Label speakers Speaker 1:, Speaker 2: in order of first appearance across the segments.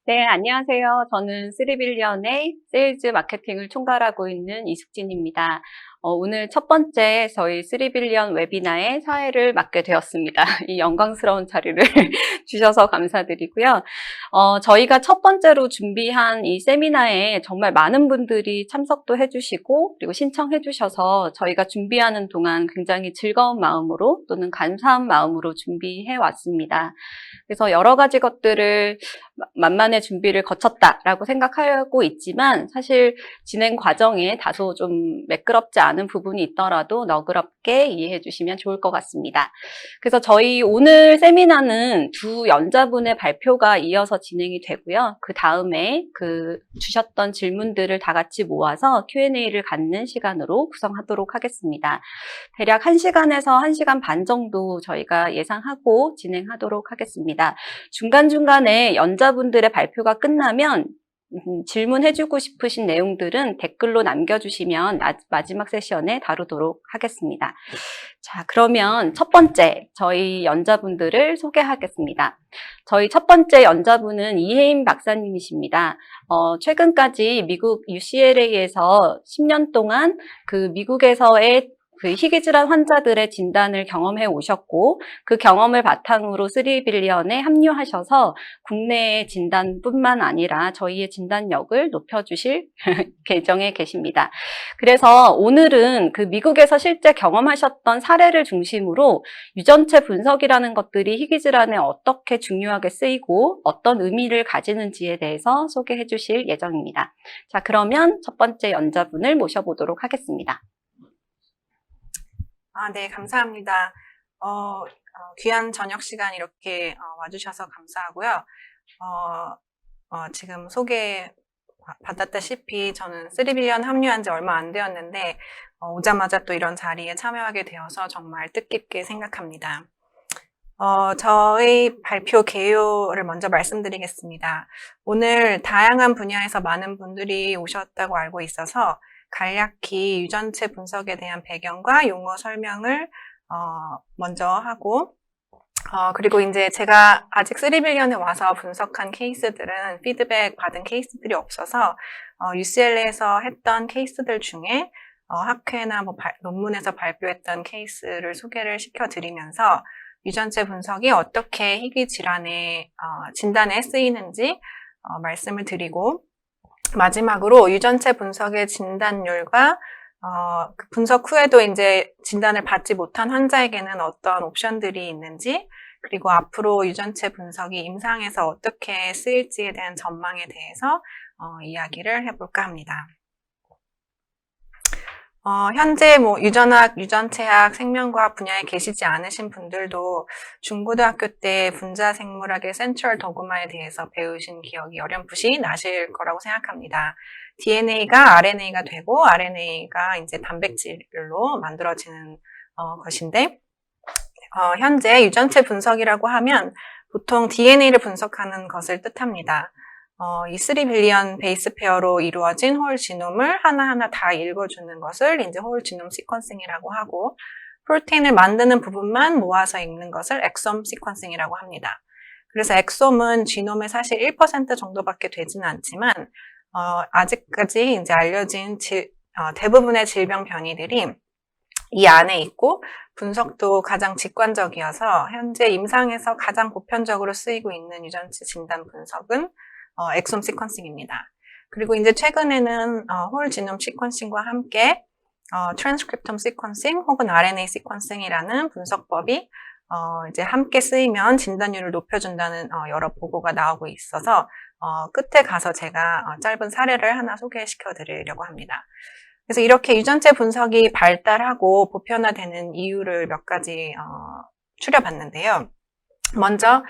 Speaker 1: 네, 안녕하세요. 저는 쓰리빌리언의 세일즈 마케팅을 총괄하고 있는 이숙진입니다. 오늘 첫 번째 저희 쓰리빌리언 웨비나의 사회를 맡게 되었습니다. 이 영광스러운 자리를 주셔서 감사드리고요. 저희가 첫 번째로 준비한 이 세미나에 정말 많은 분들이 참석도 해주시고 그리고 신청해 주셔서 저희가 준비하는 동안 굉장히 즐거운 마음으로 또는 감사한 마음으로 준비해 왔습니다. 그래서 여러 가지 것들을 만만의 준비를 거쳤다라고 생각하고 있지만 사실 진행 과정에 다소 좀 매끄럽지 않은 부분이 있더라도 너그럽게 이해해 주시면 좋을 것 같습니다. 그래서 저희 오늘 세미나는 두 연자분의 발표가 이어서 진행이 되고요. 그 다음에 주셨던 질문들을 다 같이 모아서 Q&A를 갖는 시간으로 구성하도록 하겠습니다. 대략 1시간에서 1시간 반 정도 저희가 예상하고 진행하도록 하겠습니다. 중간중간에 연자분들의 발표가 끝나면 질문해주고 싶으신 내용들은 댓글로 남겨주시면 마지막 세션에 다루도록 하겠습니다. 자, 그러면 첫 번째 저희 연자분들을 소개하겠습니다. 저희 첫 번째 연자분은 이혜인 박사님이십니다. 최근까지 미국 UCLA에서 10년 동안 미국에서의 희귀질환 환자들의 진단을 경험해 오셨고 그 경험을 바탕으로 쓰리빌리언에 합류하셔서 국내의 진단뿐만 아니라 저희의 진단력을 높여주실 계정에 계십니다. 그래서 오늘은 미국에서 실제 경험하셨던 사례를 중심으로 유전체 분석이라는 것들이 희귀질환에 어떻게 중요하게 쓰이고 어떤 의미를 가지는지에 대해서 소개해 주실 예정입니다. 자, 그러면 첫 번째 연자분을 모셔보도록 하겠습니다.
Speaker 2: 네, 감사합니다. 귀한 저녁 시간 이렇게 와주셔서 감사하고요. 지금 소개 받았다시피 저는 쓰리빌리언 합류한 지 얼마 안 되었는데 오자마자 또 이런 자리에 참여하게 되어서 정말 뜻깊게 생각합니다. 저의 발표 개요를 먼저 말씀드리겠습니다. 오늘 다양한 분야에서 많은 분들이 오셨다고 알고 있어서 간략히 유전체 분석에 대한 배경과 용어 설명을 먼저 하고 그리고 이제 제가 아직 쓰리빌리언에 와서 분석한 케이스들은 피드백 받은 케이스들이 없어서 UCLA에서 했던 케이스들 중에 학회나 논문에서 발표했던 케이스를 소개를 시켜드리면서 유전체 분석이 어떻게 희귀 질환의 진단에 쓰이는지 말씀을 드리고 마지막으로 유전체 분석의 진단율과 분석 후에도 이제 진단을 받지 못한 환자에게는 어떤 옵션들이 있는지 그리고 앞으로 유전체 분석이 임상에서 어떻게 쓰일지에 대한 전망에 대해서 이야기를 해볼까 합니다. 현재 유전학, 유전체학, 생명과학 분야에 계시지 않으신 분들도 중고등학교 때 분자생물학의 센트럴 도그마에 대해서 배우신 기억이 어렴풋이 나실 거라고 생각합니다. DNA가 RNA가 되고 RNA가 이제 단백질로 만들어지는 것인데 현재 유전체 분석이라고 하면 보통 DNA를 분석하는 것을 뜻합니다. 이 3빌리언 베이스 페어로 이루어진 홀 지놈을 하나하나 다 읽어주는 것을 이제 홀 지놈 시퀀싱이라고 하고 프로테인을 만드는 부분만 모아서 읽는 것을 엑솜 시퀀싱이라고 합니다. 그래서 엑솜은 지놈의 사실 1% 정도밖에 되지는 않지만 아직까지 이제 알려진 대부분의 질병 변이들이 이 안에 있고 분석도 가장 직관적이어서 현재 임상에서 가장 보편적으로 쓰이고 있는 유전체 진단 분석은 엑솜 시퀀싱입니다. 그리고 이제 최근에는 홀 지놈 시퀀싱과 함께 트랜스크립톰 시퀀싱 혹은 RNA 시퀀싱이라는 분석법이 이제 함께 쓰이면 진단율을 높여준다는 여러 보고가 나오고 있어서 끝에 가서 제가 짧은 사례를 하나 소개시켜 드리려고 합니다. 그래서 이렇게 유전체 분석이 발달하고 보편화되는 이유를 몇 가지 추려봤는데요. 먼저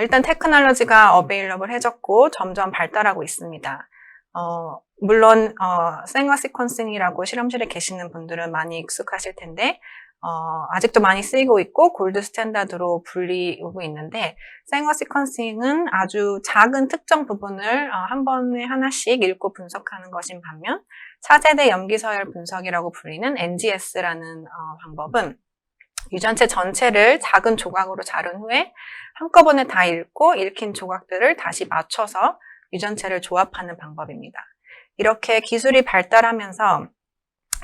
Speaker 2: 일단 테크놀로지가 어베일러블해졌고 점점 발달하고 있습니다. 물론 생화 시퀀싱이라고 실험실에 계시는 분들은 많이 익숙하실 텐데 아직도 많이 쓰이고 있고 골드 스탠다드로 불리고 있는데 생화 시퀀싱은 아주 작은 특정 부분을 한 번에 하나씩 읽고 분석하는 것인 반면 차세대 염기서열 분석이라고 불리는 NGS라는 방법은 유전체 전체를 작은 조각으로 자른 후에 한꺼번에 다 읽고 읽힌 조각들을 다시 맞춰서 유전체를 조합하는 방법입니다. 이렇게 기술이 발달하면서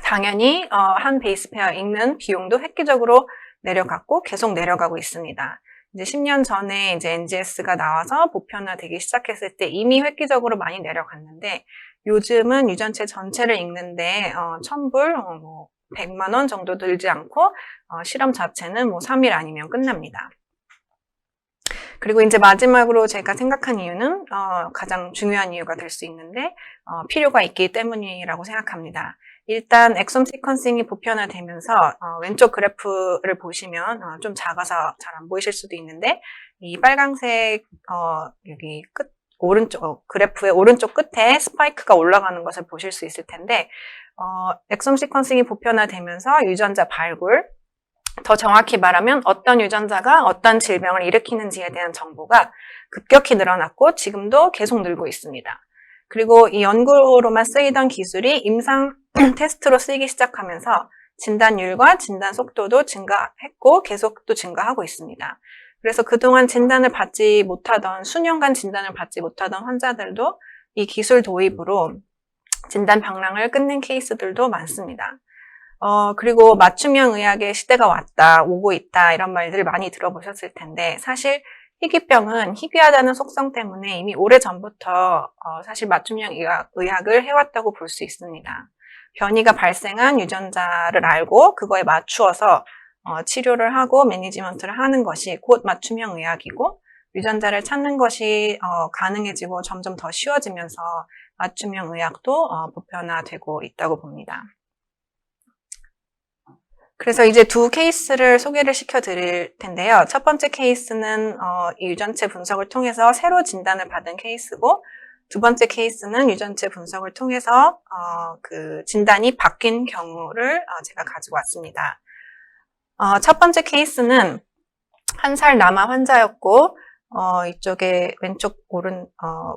Speaker 2: 당연히 한 베이스 페어 읽는 비용도 획기적으로 내려갔고 계속 내려가고 있습니다. 이제 10년 전에 이제 NGS가 나와서 보편화되기 시작했을 때 이미 획기적으로 많이 내려갔는데 요즘은 유전체 전체를 읽는데 1,000불, 100만 원 정도 들지 않고 실험 자체는 3일 아니면 끝납니다. 그리고 이제 마지막으로 제가 생각한 이유는 가장 중요한 이유가 될 수 있는데 필요가 있기 때문이라고 생각합니다. 일단 엑솜 시퀀싱이 보편화되면서 왼쪽 그래프를 보시면 좀 작아서 잘 안 보이실 수도 있는데 이 빨강색 여기 끝 오른쪽 그래프의 오른쪽 끝에 스파이크가 올라가는 것을 보실 수 있을 텐데 엑솜 시퀀싱이 보편화되면서 유전자 발굴, 더 정확히 말하면 어떤 유전자가 어떤 질병을 일으키는지에 대한 정보가 급격히 늘어났고 지금도 계속 늘고 있습니다. 그리고 이 연구로만 쓰이던 기술이 임상 테스트로 쓰이기 시작하면서 진단율과 진단 속도도 증가했고 계속 또 증가하고 있습니다. 그래서 그동안 진단을 받지 못하던 수년간 진단을 받지 못하던 환자들도 이 기술 도입으로 진단 방랑을 끝낸 케이스들도 많습니다. 그리고 맞춤형 의학의 시대가 오고 있다 이런 말들을 많이 들어보셨을 텐데 사실 희귀병은 희귀하다는 속성 때문에 이미 오래전부터 사실 맞춤형 의학을 해왔다고 볼 수 있습니다. 변이가 발생한 유전자를 알고 그거에 맞추어서 치료를 하고 매니지먼트를 하는 것이 곧 맞춤형 의학이고 유전자를 찾는 것이 가능해지고 점점 더 쉬워지면서 맞춤형 의학도 보편화되고 있다고 봅니다. 그래서 이제 두 케이스를 소개를 시켜드릴 텐데요. 첫 번째 케이스는 이 유전체 분석을 통해서 새로 진단을 받은 케이스고 두 번째 케이스는 유전체 분석을 통해서 그 진단이 바뀐 경우를 제가 가지고 왔습니다. 첫 번째 케이스는 1살 남아 환자였고 이쪽에 왼쪽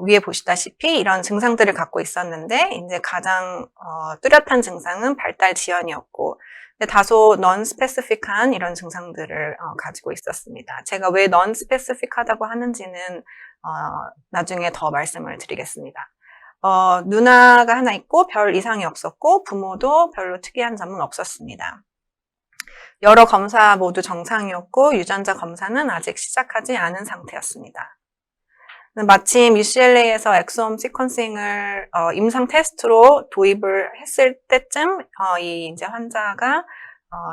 Speaker 2: 위에 보시다시피 이런 증상들을 갖고 있었는데 이제 가장 뚜렷한 증상은 발달 지연이었고 다소 non-specific한 이런 증상들을 가지고 있었습니다. 제가 왜 non-specific하다고 하는지는 나중에 더 말씀을 드리겠습니다. 누나가 하나 있고 별 이상이 없었고 부모도 별로 특이한 점은 없었습니다. 여러 검사 모두 정상이었고 유전자 검사는 아직 시작하지 않은 상태였습니다. 마침 UCLA에서 엑솜 시퀀싱을 임상 테스트로 도입을 했을 때쯤 이 이제 환자가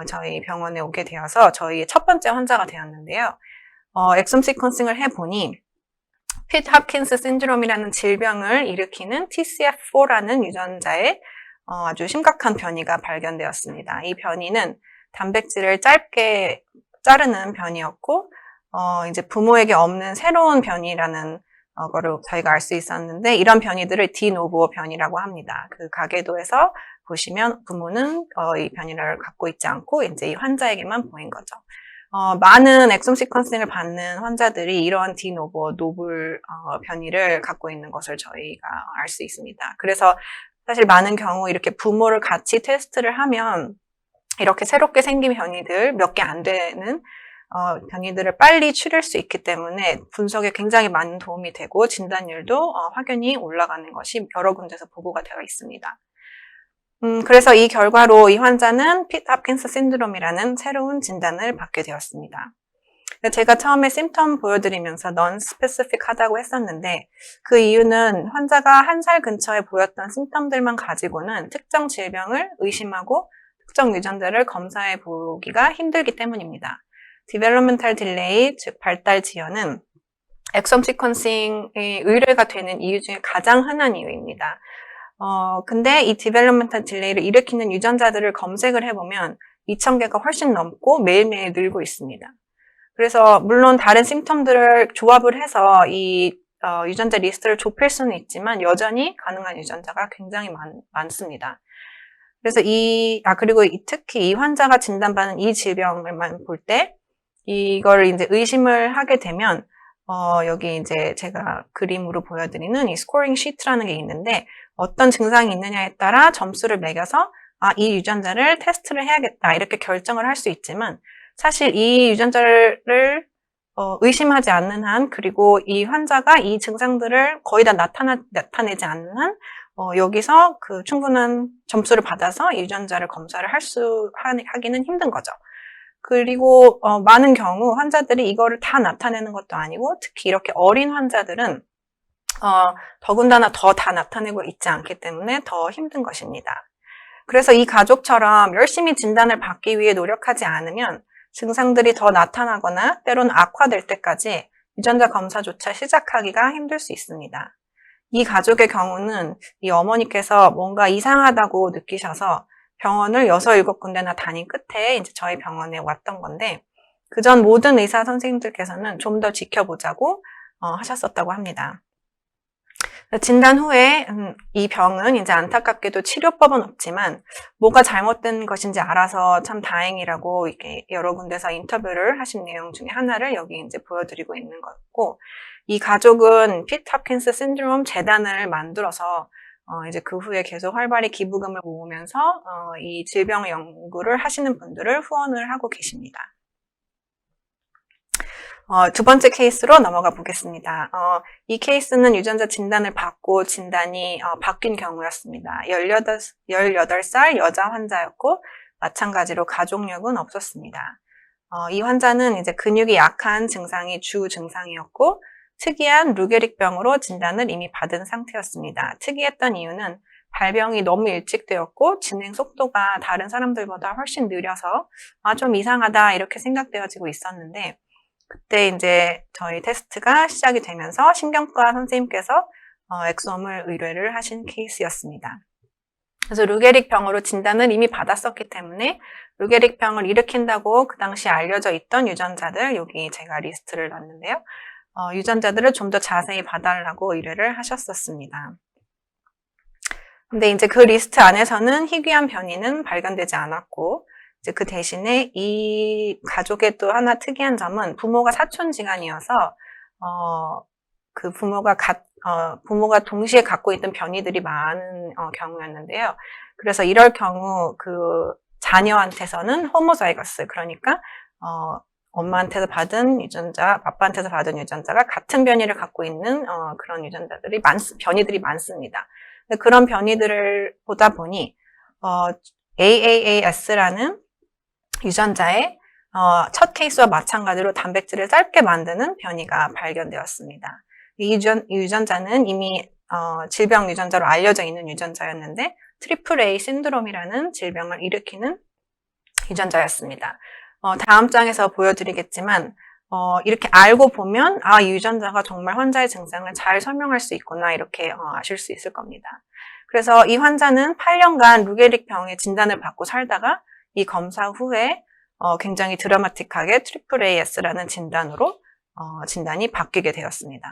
Speaker 2: 저희 병원에 오게 되어서 저희 첫 번째 환자가 되었는데요. 엑솜 시퀀싱을 해보니 피트 홉킨스 신드롬이라는 질병을 일으키는 TCF4라는 유전자에 아주 심각한 변이가 발견되었습니다. 이 변이는 단백질을 짧게 자르는 변이였고 이제 부모에게 없는 새로운 변이라는 거를 저희가 알 수 있었는데 이런 변이들을 디노보 변이라고 합니다. 그 가계도에서 보시면 부모는 이 변이를 갖고 있지 않고 이제 이 환자에게만 보인 거죠. 많은 엑솜 시퀀싱을 받는 환자들이 이러한 노블 변이를 갖고 있는 것을 저희가 알 수 있습니다. 그래서 사실 많은 경우 이렇게 부모를 같이 테스트를 하면 이렇게 새롭게 생긴 변이들 몇 개 안 되는 변이들을 빨리 추릴 수 있기 때문에 분석에 굉장히 많은 도움이 되고 진단율도 확연히 올라가는 것이 여러 군데서 보고가 되어 있습니다. 그래서 이 결과로 이 환자는 피트 홉킨스 신드롬이라는 새로운 진단을 받게 되었습니다. 제가 처음에 심텀 보여드리면서 non-specific하다고 했었는데 그 이유는 환자가 1살 근처에 보였던 심텀들만 가지고는 특정 질병을 의심하고 특정 유전자를 검사해 보기가 힘들기 때문입니다. Developmental Delay, 즉 발달 지연은 엑솜 시퀀싱이 의뢰가 되는 이유 중에 가장 흔한 이유입니다. 근데 이 Developmental Delay를 일으키는 유전자들을 검색을 해보면 2,000개가 훨씬 넘고 매일매일 늘고 있습니다. 그래서 물론 다른 심텀들을 조합을 해서 이 유전자 리스트를 좁힐 수는 있지만 여전히 가능한 유전자가 굉장히 많습니다. 그래서 그리고 특히 이 환자가 진단받은 이 질병을만 볼 때 이걸 이제 의심을 하게 되면 여기 이제 제가 그림으로 보여드리는 이 스코링 시트라는 게 있는데 어떤 증상이 있느냐에 따라 점수를 매겨서 이 유전자를 테스트를 해야겠다 이렇게 결정을 할 수 있지만 사실 이 유전자를 의심하지 않는 한, 그리고 이 환자가 이 증상들을 거의 다 나타내지 않는 한, 여기서 그 충분한 점수를 받아서 이 유전자를 검사를 하기는 힘든 거죠. 그리고 많은 경우 환자들이 이거를 다 나타내는 것도 아니고, 특히 이렇게 어린 환자들은 더군다나 더 다 나타내고 있지 않기 때문에 더 힘든 것입니다. 그래서 이 가족처럼 열심히 진단을 받기 위해 노력하지 않으면 증상들이 더 나타나거나 때로는 악화될 때까지 유전자 검사조차 시작하기가 힘들 수 있습니다. 이 가족의 경우는 이 어머니께서 뭔가 이상하다고 느끼셔서 병원을 6, 7군데나 다닌 끝에 이제 저희 병원에 왔던 건데, 그전 모든 의사 선생님들께서는 좀 더 지켜보자고 하셨었다고 합니다. 진단 후에 이 병은 이제 안타깝게도 치료법은 없지만 뭐가 잘못된 것인지 알아서 참 다행이라고 이렇게 여러 군데서 인터뷰를 하신 내용 중에 하나를 여기 이제 보여드리고 있는 거고, 이 가족은 피트 홉킨스 신드롬 재단을 만들어서 이제 그 후에 계속 활발히 기부금을 모으면서 이 질병 연구를 하시는 분들을 후원을 하고 계십니다. 두 번째 케이스로 넘어가 보겠습니다. 이 케이스는 유전자 진단을 받고 진단이 바뀐 경우였습니다. 18살 여자 환자였고 마찬가지로 가족력은 없었습니다. 이 환자는 이제 근육이 약한 증상이 주 증상이었고 특이한 루게릭병으로 진단을 이미 받은 상태였습니다. 특이했던 이유는 발병이 너무 일찍 되었고 진행 속도가 다른 사람들보다 훨씬 느려서 좀 이상하다 이렇게 생각되어지고 있었는데, 그때 이제 저희 테스트가 시작이 되면서 신경과 선생님께서 엑솜을 의뢰를 하신 케이스였습니다. 그래서 루게릭 병으로 진단을 이미 받았었기 때문에 루게릭 병을 일으킨다고 그 당시 알려져 있던 유전자들, 여기 제가 리스트를 놨는데요. 유전자들을 좀 더 자세히 봐달라고 의뢰를 하셨었습니다. 근데 이제 그 리스트 안에서는 희귀한 변이는 발견되지 않았고, 이제 그 대신에 이 가족의 또 하나 특이한 점은 부모가 사촌지간이어서 그 부모가 동시에 갖고 있던 변이들이 많은 경우였는데요. 그래서 이럴 경우 그 자녀한테서는 호모자이거스, 그러니까 엄마한테서 받은 유전자, 아빠한테서 받은 유전자가 같은 변이를 갖고 있는 그런 변이들이 많습니다. 그런 변이들을 보다 보니 AAAS라는 유전자의 첫 케이스와 마찬가지로 단백질을 짧게 만드는 변이가 발견되었습니다. 이 유전자는 이미 질병 유전자로 알려져 있는 유전자였는데 트리플 A 신드롬이라는 질병을 일으키는 유전자였습니다. 다음 장에서 보여드리겠지만 이렇게 알고 보면 이 유전자가 정말 환자의 증상을 잘 설명할 수 있구나 이렇게 아실 수 있을 겁니다. 그래서 이 환자는 8년간 루게릭 병의 진단을 받고 살다가 이 검사 후에 굉장히 드라마틱하게 트리플 AS라는 진단으로 진단이 바뀌게 되었습니다.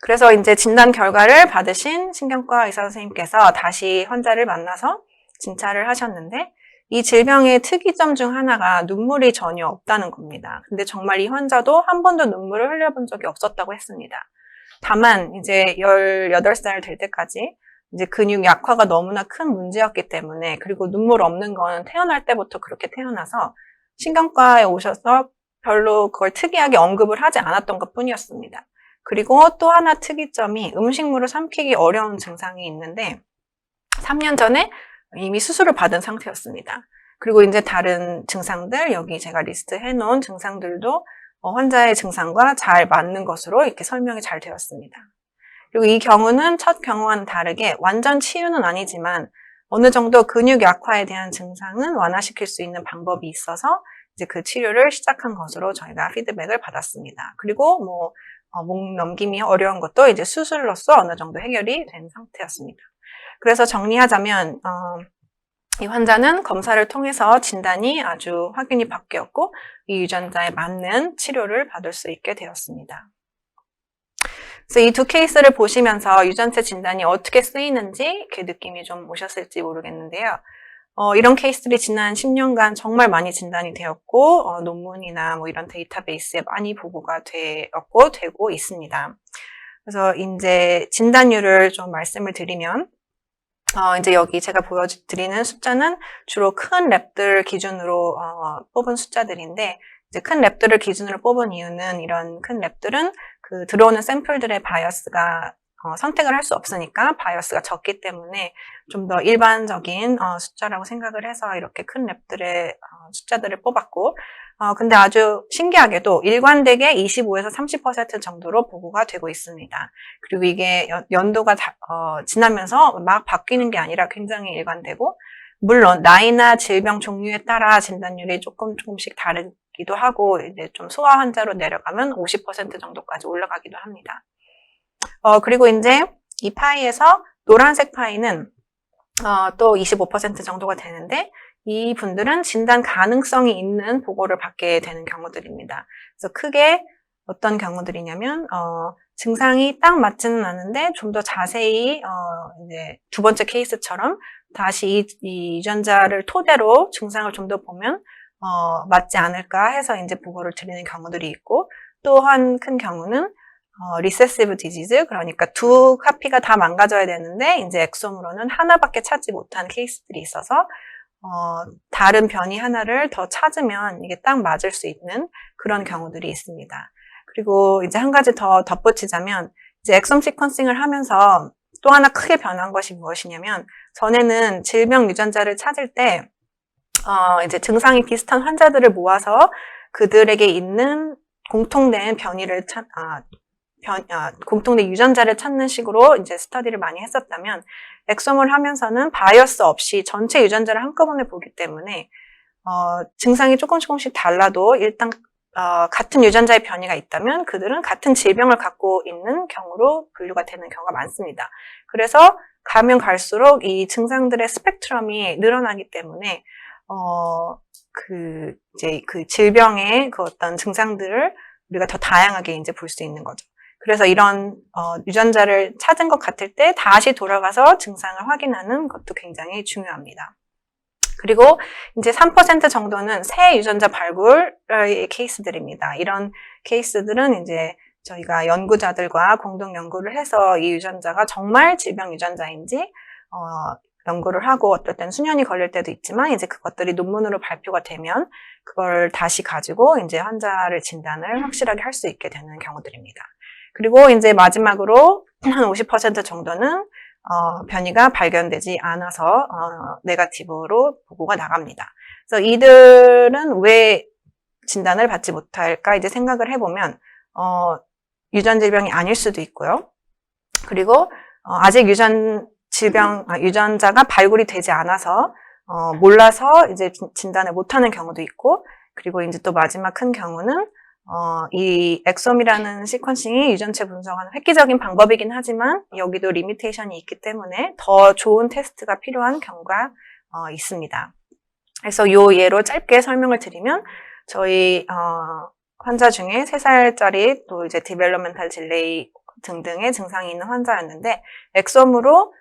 Speaker 2: 그래서 이제 진단 결과를 받으신 신경과 의사 선생님께서 다시 환자를 만나서 진찰을 하셨는데, 이 질병의 특이점 중 하나가 눈물이 전혀 없다는 겁니다. 근데 정말 이 환자도 한 번도 눈물을 흘려본 적이 없었다고 했습니다. 다만 이제 18살 될 때까지 이제 근육 약화가 너무나 큰 문제였기 때문에, 그리고 눈물 없는 건 태어날 때부터 그렇게 태어나서 신경과에 오셔서 별로 그걸 특이하게 언급을 하지 않았던 것 뿐이었습니다. 그리고 또 하나 특이점이 음식물을 삼키기 어려운 증상이 있는데 3년 전에 이미 수술을 받은 상태였습니다. 그리고 이제 다른 증상들, 여기 제가 리스트 해놓은 증상들도 환자의 증상과 잘 맞는 것으로 이렇게 설명이 잘 되었습니다. 그리고 이 경우는 첫 경우와는 다르게 완전 치유는 아니지만 어느 정도 근육 약화에 대한 증상은 완화시킬 수 있는 방법이 있어서 이제 그 치료를 시작한 것으로 저희가 피드백을 받았습니다. 그리고 목 넘김이 어려운 것도 이제 수술로서 어느 정도 해결이 된 상태였습니다. 그래서 정리하자면 이 환자는 검사를 통해서 진단이 아주 확연히 바뀌었고 이 유전자에 맞는 치료를 받을 수 있게 되었습니다. 그래서 이 두 케이스를 보시면서 유전체 진단이 어떻게 쓰이는지 이렇게 느낌이 좀 오셨을지 모르겠는데요. 이런 케이스들이 지난 10년간 정말 많이 진단이 되었고 논문이나 이런 데이터베이스에 많이 보고가 되고 있습니다. 그래서 이제 진단율을 좀 말씀을 드리면 이제 여기 제가 보여드리는 숫자는 주로 큰 랩들 기준으로 뽑은 숫자들인데, 이제 큰 랩들을 기준으로 뽑은 이유는 이런 큰 랩들은 그 들어오는 샘플들의 바이어스가 선택을 할 수 없으니까 바이어스가 적기 때문에 좀 더 일반적인 숫자라고 생각을 해서 이렇게 큰 랩들의 숫자들을 뽑았고, 근데 아주 신기하게도 일관되게 25에서 30% 정도로 보고가 되고 있습니다. 그리고 이게 연도가 지나면서 막 바뀌는 게 아니라 굉장히 일관되고, 물론 나이나 질병 종류에 따라 진단율이 조금씩 다르기도 하고, 이제 좀 소아 환자로 내려가면 50% 정도까지 올라가기도 합니다. 그리고 이제 이 파이에서 노란색 파이는 또 25% 정도가 되는데, 이 분들은 진단 가능성이 있는 보고를 받게 되는 경우들입니다. 그래서 크게 어떤 경우들이냐면, 증상이 딱 맞지는 않은데 좀 더 자세히 이제 두 번째 케이스처럼 다시 이 유전자를 토대로 증상을 좀 더 보면 맞지 않을까 해서 이제 보고를 드리는 경우들이 있고, 또 한 큰 경우는 리세시브 디지즈, 그러니까 두 카피가 다 망가져야 되는데 이제 엑솜으로는 하나밖에 찾지 못한 케이스들이 있어서 다른 변이 하나를 더 찾으면 이게 딱 맞을 수 있는 그런 경우들이 있습니다. 그리고 이제 한 가지 더 덧붙이자면, 이제 엑솜 시퀀싱을 하면서 또 하나 크게 변한 것이 무엇이냐면, 전에는 질병 유전자를 찾을 때 이제 증상이 비슷한 환자들을 모아서 그들에게 있는 공통된 변이를 공통된 유전자를 찾는 식으로 이제 스터디를 많이 했었다면, 엑솜을 하면서는 바이어스 없이 전체 유전자를 한꺼번에 보기 때문에 증상이 조금씩 달라도 일단 같은 유전자의 변이가 있다면 그들은 같은 질병을 갖고 있는 경우로 분류가 되는 경우가 많습니다. 그래서 가면 갈수록 이 증상들의 스펙트럼이 늘어나기 때문에 이제 그 질병의 그 어떤 증상들을 우리가 더 다양하게 이제 볼 수 있는 거죠. 그래서 이런 유전자를 찾은 것 같을 때 다시 돌아가서 증상을 확인하는 것도 굉장히 중요합니다. 그리고 이제 3% 정도는 새 유전자 발굴의 케이스들입니다. 이런 케이스들은 이제 저희가 연구자들과 공동 연구를 해서 이 유전자가 정말 질병 유전자인지 연구를 하고, 어떨 땐 수년이 걸릴 때도 있지만 이제 그것들이 논문으로 발표가 되면 그걸 다시 가지고 이제 환자를 진단을 확실하게 할 수 있게 되는 경우들입니다. 그리고 이제 마지막으로 한 50% 정도는 변이가 발견되지 않아서 네거티브로 보고가 나갑니다. 그래서 이들은 왜 진단을 받지 못할까 이제 생각을 해보면, 유전 질병이 아닐 수도 있고요. 그리고 아직 유전자가 발굴이 되지 않아서 몰라서 이제 진단을 못하는 경우도 있고, 그리고 이제 또 마지막 큰 경우는 이 엑솜이라는 시퀀싱이 유전체 분석하는 획기적인 방법이긴 하지만 여기도 리미테이션이 있기 때문에 더 좋은 테스트가 필요한 경우가 있습니다. 그래서 이 예로 짧게 설명을 드리면, 저희 환자 중에 3살짜리 또 이제 디벨롭멘탈 딜레이 등등의 증상이 있는 환자였는데, 엑솜으로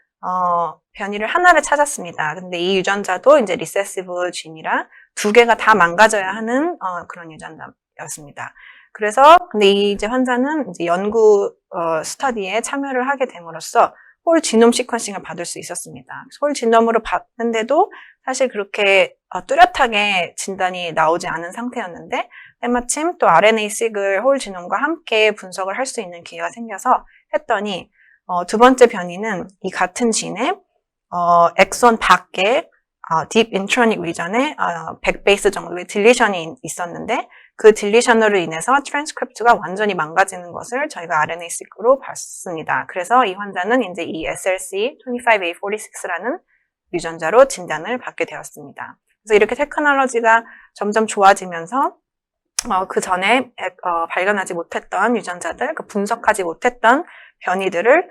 Speaker 2: 변이를 하나를 찾았습니다. 근데 이 유전자도 이제 리세시브 진이라 2개가 다 망가져야 하는 그런 유전자였습니다. 그래서 근데 이제 환자는 이제 연구 스터디에 참여를 하게 됨으로써 홀 지놈 시퀀싱을 받을 수 있었습니다. 홀 지놈으로 받는데도 사실 그렇게 뚜렷하게 진단이 나오지 않은 상태였는데, 때마침 또 RNA-seq을 홀 지놈과 함께 분석을 할 수 있는 기회가 생겨서 했더니, 두 번째 변이는 이 같은 진에 엑손 밖에 딥 인트로닉 리전에 100베이스 정도의 딜리션이 있었는데, 그 딜리션으로 인해서 트랜스크립트가 완전히 망가지는 것을 저희가 RNA-seq로 봤습니다. 그래서 이 환자는 이제 이 SLC25A46라는 유전자로 진단을 받게 되었습니다. 그래서 이렇게 테크놀로지가 점점 좋아지면서 그 전에 발견하지 못했던 유전자들, 분석하지 못했던 변이들을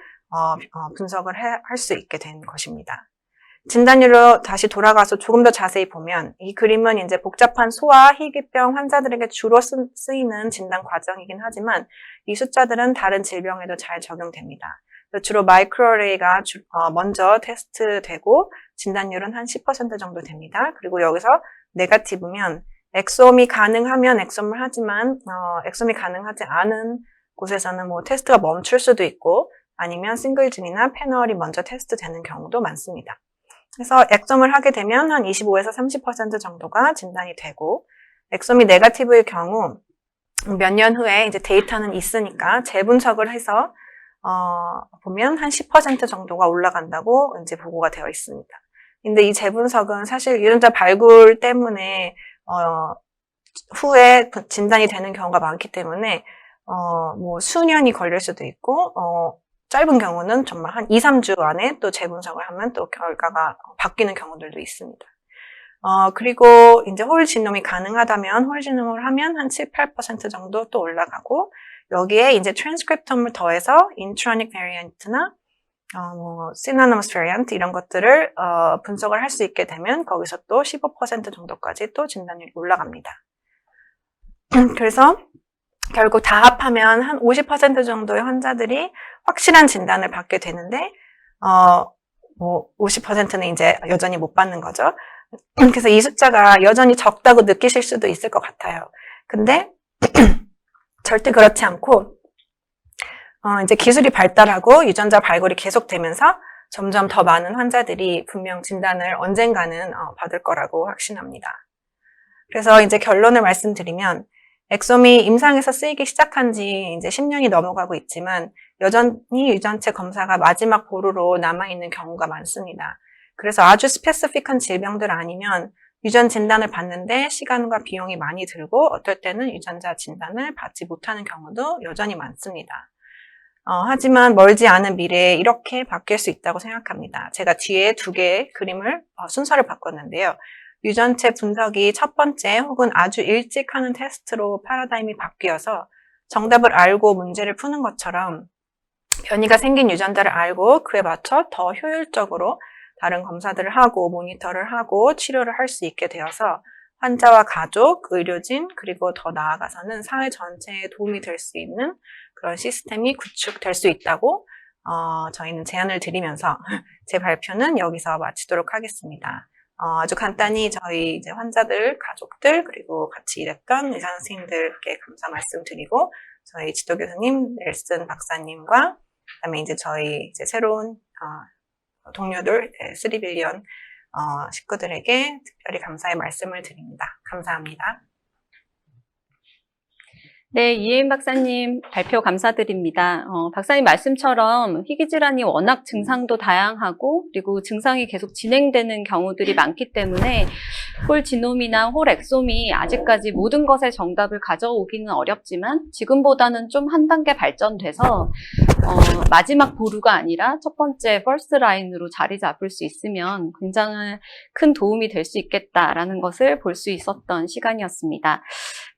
Speaker 2: 분석을 할 수 있게 된 것입니다. 진단율로 다시 돌아가서 조금 더 자세히 보면, 이 그림은 이제 복잡한 소아 희귀병 환자들에게 주로 쓰이는 진단 과정이긴 하지만 이 숫자들은 다른 질병에도 잘 적용됩니다. 주로 마이크로레이가 먼저 테스트되고 진단율은 한 10% 정도 됩니다. 그리고 여기서 네거티브면 엑솜이 가능하면 엑솜을 하지만 엑솜이 가능하지 않은 곳에서는 뭐 테스트가 멈출 수도 있고, 아니면 싱글진이나 패널이 먼저 테스트 되는 경우도 많습니다. 그래서 exome을 하게 되면 한 25에서 30% 정도가 진단이 되고, exome이 네거티브일 경우 몇 년 후에 이제 데이터는 있으니까 재분석을 해서 보면 한 10% 정도가 올라간다고 이제 보고가 되어 있습니다. 근데 이 재분석은 사실 유전자 발굴 때문에 후에 진단이 되는 경우가 많기 때문에 뭐 수년이 걸릴 수도 있고 짧은 경우는 정말 한 2, 3주 안에 또 재분석을 하면 또 결과가 바뀌는 경우들도 있습니다. 그리고 이제 홀 지놈이 가능하다면 홀 지놈을 하면 한 7, 8% 정도 또 올라가고, 여기에 이제 트랜스크립톰을 더해서 인트로닉 베리언트나 뭐 시나노머스 베리언트 이런 것들을 분석을 할 수 있게 되면 거기서 또 15% 정도까지 또 진단율이 올라갑니다. 그래서 결국 다 합하면 한 50% 정도의 환자들이 확실한 진단을 받게 되는데, 뭐 50%는 이제 여전히 못 받는 거죠. 그래서 이 숫자가 여전히 적다고 느끼실 수도 있을 것 같아요. 근데 절대 그렇지 않고 이제 기술이 발달하고 유전자 발굴이 계속되면서 점점 더 많은 환자들이 분명 진단을 언젠가는 받을 거라고 확신합니다. 그래서 이제 결론을 말씀드리면, exome이 임상에서 쓰이기 시작한 지 이제 10년이 넘어가고 있지만 여전히 유전체 검사가 마지막 보루로 남아있는 경우가 많습니다. 그래서 아주 스페시픽한 질병들 아니면 유전 진단을 받는데 시간과 비용이 많이 들고 어떨 때는 유전자 진단을 받지 못하는 경우도 여전히 많습니다. 하지만 멀지 않은 미래에 이렇게 바뀔 수 있다고 생각합니다. 제가 뒤에 2개의 그림을 순서를 바꿨는데요. 유전체 분석이 첫 번째 혹은 아주 일찍 하는 테스트로 패러다임이 바뀌어서 정답을 알고 문제를 푸는 것처럼 변이가 생긴 유전자를 알고 그에 맞춰 더 효율적으로 다른 검사들을 하고 모니터를 하고 치료를 할 수 있게 되어서 환자와 가족, 의료진, 그리고 더 나아가서는 사회 전체에 도움이 될 수 있는 그런 시스템이 구축될 수 있다고 저희는 제안을 드리면서 제 발표는 여기서 마치도록 하겠습니다. 아주 간단히 저희 이제 환자들, 가족들, 그리고 같이 일했던 의사 선생님들께 감사 말씀드리고, 저희 지도 교수님 넬슨 박사님과 그다음에 이제 저희 이제 새로운 동료들 3빌리언 식구들에게 특별히 감사의 말씀을 드립니다. 감사합니다.
Speaker 1: 네, 이혜인 박사님 발표 감사드립니다. 박사님 말씀처럼 희귀질환이 워낙 증상도 다양하고 그리고 증상이 계속 진행되는 경우들이 많기 때문에 홀 지놈이나 홀 엑솜이 아직까지 모든 것의 정답을 가져오기는 어렵지만 지금보다는 좀 한 단계 발전돼서 마지막 보루가 아니라 첫 번째 퍼스트 라인으로 자리 잡을 수 있으면 굉장히 큰 도움이 될 수 있겠다라는 것을 볼 수 있었던 시간이었습니다.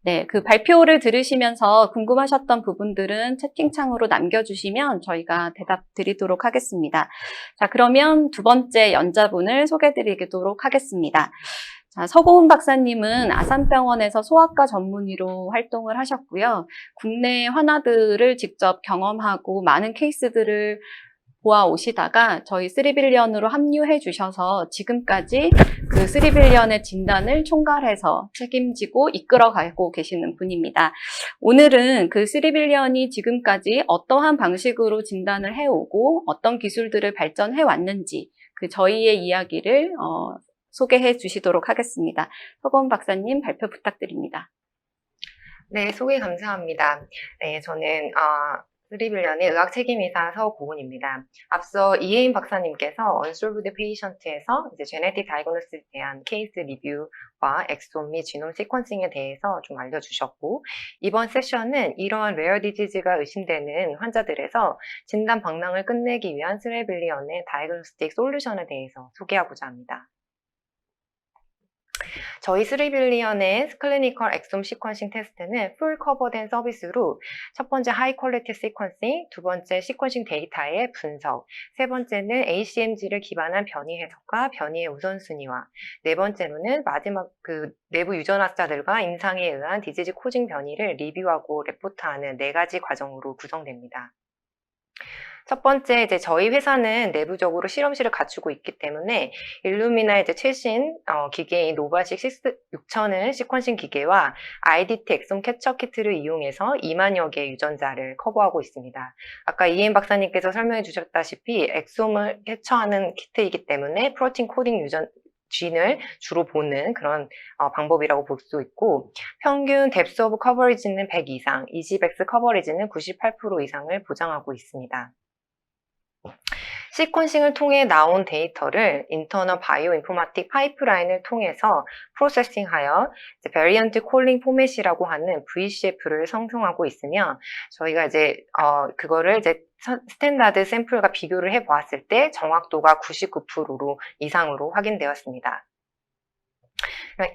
Speaker 1: 네, 그 발표를 들으시면서 궁금하셨던 부분들은 채팅창으로 남겨주시면 저희가 대답 드리도록 하겠습니다. 자, 그러면 2번째 연자분을 소개드리도록 하겠습니다. 자, 서고은 박사님은 아산병원에서 소아과 전문의로 활동을 하셨고요. 국내 환아들을 직접 경험하고 많은 케이스들을 보아오시다가 저희 3빌리언으로 합류해 주셔서 지금까지 그 3빌리언의 진단을 총괄해서 책임지고 이끌어가고 계시는 분입니다. 오늘은 그 3빌리언이 지금까지 어떠한 방식으로 진단을 해오고 어떤 기술들을 발전해 왔는지 그 저희의 이야기를 소개해 주시도록 하겠습니다. 서건 박사님 발표 부탁드립니다.
Speaker 3: 네, 소개 감사합니다. 네, 저는 3빌리언의 의학 책임의사 서고은입니다. 앞서 이혜인 박사님께서 Unsolved Patient에서 이제 제네틱 다이그노스에 대한 케이스 리뷰와 엑솜 및 지놈 시퀀싱에 대해서 좀 알려주셨고, 이번 세션은 이러한 레어 디지즈가 의심되는 환자들에서 진단 방향을 끝내기 위한 3빌리언의 다이그노스틱 솔루션에 대해서 소개하고자 합니다. 저희 3빌리언의 클리니컬 엑솜 시퀀싱 테스트는 풀 커버된 서비스로 첫 번째 하이 퀄리티 시퀀싱, 두 번째 시퀀싱 데이터의 분석, 세 번째는 ACMG를 기반한 변이 해석과 변이의 우선순위와 네 번째로는 마지막 그 내부 유전학자들과 임상에 의한 디지즈 코징 변이를 리뷰하고 레포트하는 4가지 과정으로 구성됩니다. 첫 번째, 이제 저희 회사는 내부적으로 실험실을 갖추고 있기 때문에 일루미나 이제 최신 기계인 노바식 6000을 시퀀싱 기계와 IDT 엑솜 캐처 키트를 이용해서 2만여 개의 유전자를 커버하고 있습니다. 아까 이엔 박사님께서 설명해 주셨다시피 엑솜을 캐처하는 키트이기 때문에 프로틴 코딩 진을 주로 보는 그런 방법이라고 볼 수 있고, 평균 뎁스 오브 커버리지는 100 이상, 20x 커버리지는 98% 이상을 보장하고 있습니다. 시퀀싱을 통해 나온 데이터를 인터널 바이오 인포마틱 파이프라인을 통해서 프로세싱하여 베리언트 콜링 포맷이라고 하는 VCF를 생성하고 있으며, 저희가 이제 그거를 이제 스탠다드 샘플과 비교를 해 보았을 때 정확도가 99% 이상으로 확인되었습니다.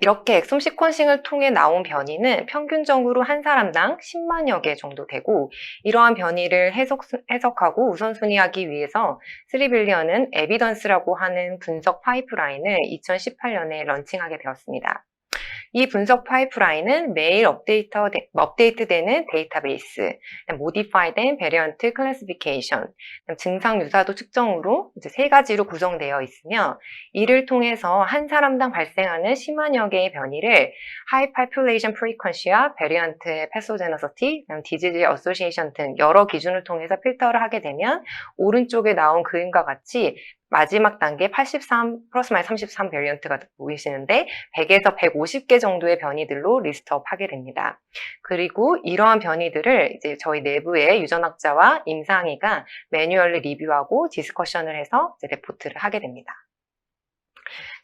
Speaker 3: 이렇게 엑솜 시퀀싱을 통해 나온 변이는 평균적으로 한 사람당 10만여 개 정도 되고, 이러한 변이를 해석하고 우선순위하기 위해서 3빌리언은 에비던스라고 하는 분석 파이프라인을 2018년에 런칭하게 되었습니다. 이 분석 파이프라인은 매일 업데이트되는 데이터베이스, 모디파이된 베리언트 클래시피케이션, 증상 유사도 측정으로 이제 3가지로 구성되어 있으며, 이를 통해서 한 사람당 발생하는 10만여 개의 변이를 하이 파퓰레이션 프리퀀시와 베리언트의 패소제너시티, 디지즈 어소시에이션 등 여러 기준을 통해서 필터를 하게 되면 오른쪽에 나온 그림과 같이 마지막 단계 83 플러스 마이너스 33 베리언트가 보이시는데 100에서 150개 정도의 변이들로 리스트업 하게 됩니다. 그리고 이러한 변이들을 이제 저희 내부의 유전학자와 임상의가 매뉴얼리 리뷰하고 디스커션을 해서 이제 레포트를 하게 됩니다.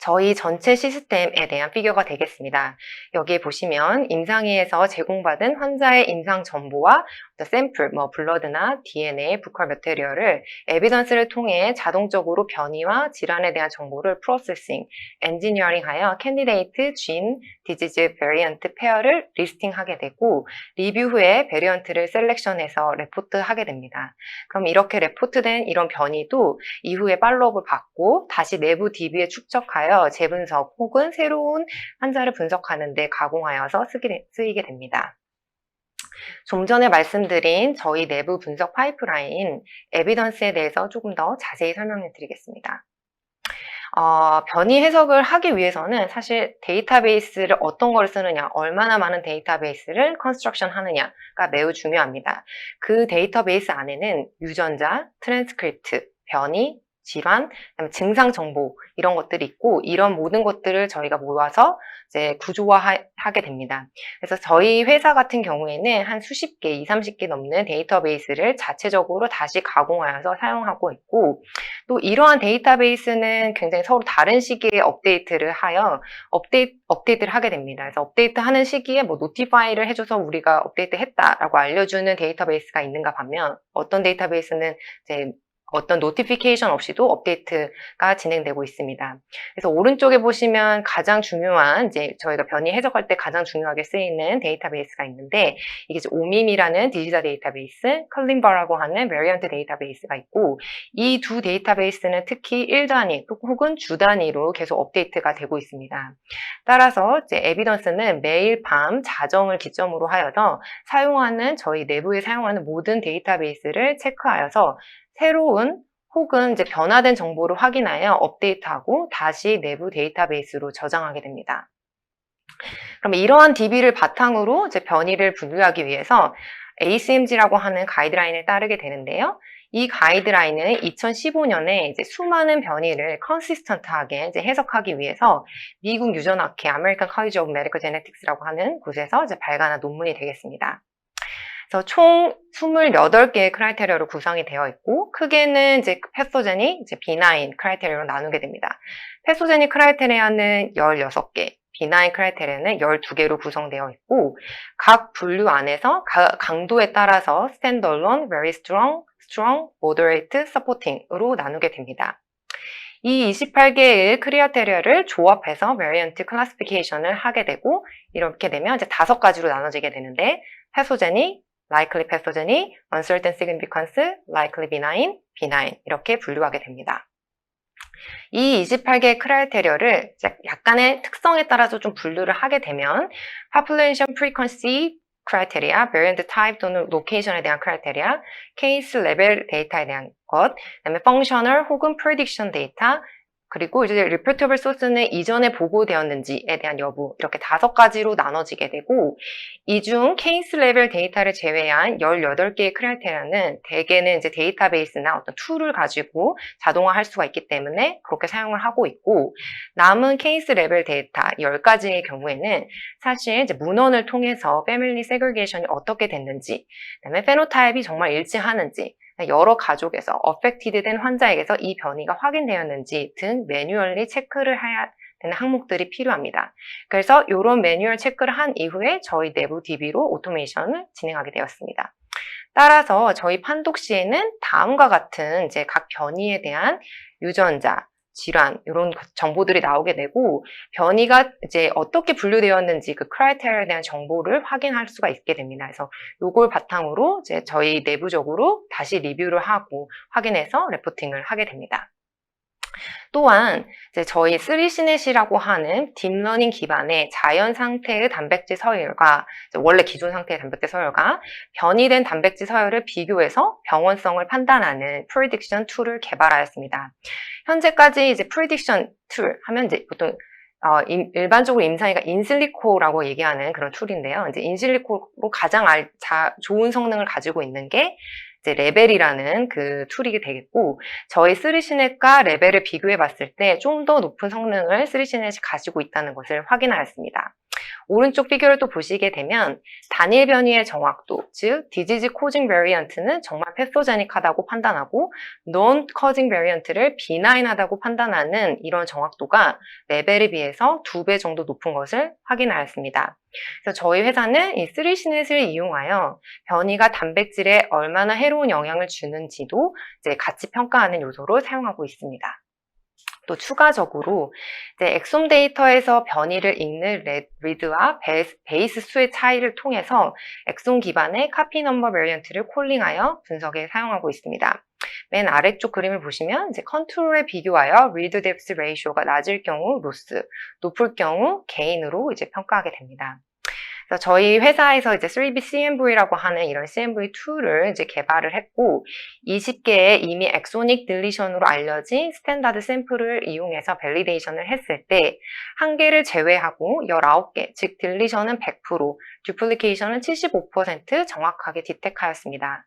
Speaker 3: 저희 전체 시스템에 대한 피규어가 되겠습니다. 여기에 보시면 임상의에서 제공받은 환자의 임상 정보와 샘플, 블러드나 DNA, 부컬 매테리얼을 에비던스를 통해 자동적으로 변이와 질환에 대한 정보를 프로세싱, 엔지니어링하여 캔디데이트, 진, 디지즈, 베리언트 페어를 리스팅하게 되고, 리뷰 후에 베리언트를 셀렉션해서 레포트하게 됩니다. 그럼 이렇게 레포트된 이런 변이도 이후에 팔로우업을 받고 다시 내부 DB에 축적하여 재분석 혹은 새로운 환자를 분석하는 데 가공하여서 쓰이게 됩니다. 좀 전에 말씀드린 저희 내부 분석 파이프라인 에비던스에 대해서 조금 더 자세히 설명해 드리겠습니다. 변이 해석을 하기 위해서는 사실 데이터베이스를 어떤 걸 쓰느냐, 얼마나 많은 데이터베이스를 컨스트럭션 하느냐가 매우 중요합니다. 그 데이터베이스 안에는 유전자, 트랜스크립트, 변이, 질환, 증상 정보 이런 것들이 있고, 이런 모든 것들을 저희가 모아서 이제 구조화하게 됩니다. 그래서 저희 회사 같은 경우에는 한 수십 개, 30개 넘는 데이터베이스를 자체적으로 다시 가공하여서 사용하고 있고, 또 이러한 데이터베이스는 굉장히 서로 다른 시기에 업데이트를 하여 업데이트를 하게 됩니다. 그래서 업데이트하는 시기에 노티파이를 해줘서 우리가 업데이트했다라고 알려주는 데이터베이스가 있는가 반면, 어떤 데이터베이스는 이제 어떤 노티피케이션 없이도 업데이트가 진행되고 있습니다. 그래서 오른쪽에 보시면 가장 중요한, 이제 저희가 변이 해석할 때 가장 중요하게 쓰이는 데이터베이스가 있는데, 이게 이제 오밈이라는 디지털 데이터베이스, 클린버라고 하는 베리언트 데이터베이스가 있고, 이 두 데이터베이스는 특히 1단위 혹은 주 단위로 계속 업데이트가 되고 있습니다. 따라서 이제 에비던스는 매일 밤 자정을 기점으로 하여서 저희 내부에 사용하는 모든 데이터베이스를 체크하여서 새로운 혹은 이제 변화된 정보를 확인하여 업데이트하고 다시 내부 데이터베이스로 저장하게 됩니다. 그럼 이러한 DB를 바탕으로 이제 변이를 분류하기 위해서 ACMG라고 하는 가이드라인을 따르게 되는데요. 이 가이드라인은 2015년에 이제 수많은 변이를 컨시스턴트하게 이제 해석하기 위해서 미국 유전학회 American College of Medical Genetics라고 하는 곳에서 이제 발간한 논문이 되겠습니다. 그래서 총 28개의 크라이테리아로 구성이 되어 있고, 크게는 이제 패소제닉, 이제 비나인 크라이테리아로 나누게 됩니다. 패소제닉 크라이테리아는 16개, 비나인 크라이테리아는 12개로 구성되어 있고, 각 분류 안에서 강도에 따라서 스탠더론, very strong, moderate, supporting으로 나누게 됩니다. 이 28개의 크라이테리아를 조합해서 베리언트 클래시피케이션을 하게 되고, 이렇게 되면 이제 5가지로 나눠지게 되는데, 패소제닉, likely pathogenic, uncertain significance, likely benign 이렇게 분류하게 됩니다. 이 28개의 크라이테리아를 약간의 특성에 따라서 좀 분류를 하게 되면 population frequency 크라이테리아, variant type 또는 location에 대한 크라이테리아, 케이스 레벨 데이터에 대한 것, 그다음에 functional 혹은 prediction 데이터, 그리고 이제 repeatable source는 이전에 보고되었는지에 대한 여부, 이렇게 5가지로 나눠지게 되고, 이 중 케이스 레벨 데이터를 제외한 18개의 크라이테리아는 대개는 이제 데이터베이스나 어떤 툴을 가지고 자동화할 수가 있기 때문에 그렇게 사용을 하고 있고, 남은 케이스 레벨 데이터 10가지의 경우에는 사실 이제 문헌을 통해서 패밀리 세그리게이션이 어떻게 됐는지, 그다음에 페노타입이 정말 일치하는지, 여러 가족에서 어펙티드 된 환자에게서 이 변이가 확인되었는지 등 매뉴얼리 체크를 해야 되는 항목들이 필요합니다. 그래서 이런 매뉴얼 체크를 한 이후에 저희 내부 DB로 오토메이션을 진행하게 되었습니다. 따라서 저희 판독 시에는 다음과 같은 이제 각 변이에 대한 유전자, 질환 이런 정보들이 나오게 되고, 변이가 이제 어떻게 분류되었는지 그 크라이테리아에 대한 정보를 확인할 수가 있게 됩니다. 그래서 이걸 바탕으로 이제 저희 내부적으로 다시 리뷰를 하고 확인해서 레포팅을 하게 됩니다. 또한 이제 저희 3시넷이라고 하는 딥러닝 기반의 자연 상태의 단백질 서열과 원래 기존 상태의 단백질 서열과 변이된 단백질 서열을 비교해서 병원성을 판단하는 프리딕션 툴을 개발하였습니다. 현재까지 이제 프리딕션 툴 하면 이제 보통 일반적으로 임상이가 인실리코라고 얘기하는 그런 툴인데요. 이제 인실리코로 가장 좋은 성능을 가지고 있는 게 이제 레벨이라는 그 툴이 되겠고, 저희 3시넷과 레벨을 비교해 봤을 때 좀 더 높은 성능을 3시넷이 가지고 있다는 것을 확인하였습니다. 오른쪽 피규어를 또 보시게 되면 단일 변이의 정확도, 즉 디지즈 코징 베리언트는 정말 패소제닉하다고 판단하고 논 커징 베리언트를 비나인하다고 판단하는 이런 정확도가 레벨에 비해서 2배 정도 높은 것을 확인하였습니다. 그래서 저희 회사는 이 3시넷을 이용하여 변이가 단백질에 얼마나 해로운 영향을 주는지도 이제 같이 평가하는 요소로 사용하고 있습니다. 또 추가적으로 이제 엑솜 데이터에서 변이를 읽는 리드와 베이스 수의 차이를 통해서 엑솜 기반의 카피 넘버 베리언트를 콜링하여 분석에 사용하고 있습니다. 맨 아래쪽 그림을 보시면 이제 컨트롤에 비교하여 리드 뎁스 레이쇼가 낮을 경우 로스, 높을 경우 게인으로 이제 평가하게 됩니다. 그래서 저희 회사에서 이제 3B CMV라고 하는 이런 CMV 툴을 이제 개발을 했고, 20개의 이미 엑소닉 딜리션으로 알려진 스탠다드 샘플을 이용해서 밸리데이션을 했을 때, 1개를 제외하고 19개, 즉 딜리션은 100%, 듀플리케이션은 75% 정확하게 디텍하였습니다.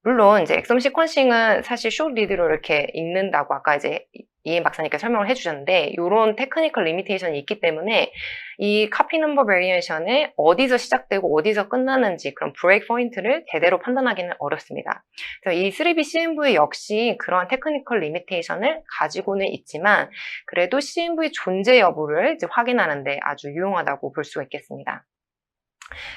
Speaker 3: 물론 이제 엑솜 시퀀싱은 사실 숏 리드로 이렇게 읽는다고 아까 이제 이엔 박사님께서 설명을 해주셨는데, 이런 테크니컬 리미테이션이 있기 때문에 이 카피 넘버 베리에이션이 어디서 시작되고 어디서 끝나는지 그런 브레이크 포인트를 제대로 판단하기는 어렵습니다. 그래서 이 3B CMV 역시 그런 테크니컬 리미테이션을 가지고는 있지만, 그래도 CMV 존재 여부를 이제 확인하는데 아주 유용하다고 볼 수가 있겠습니다.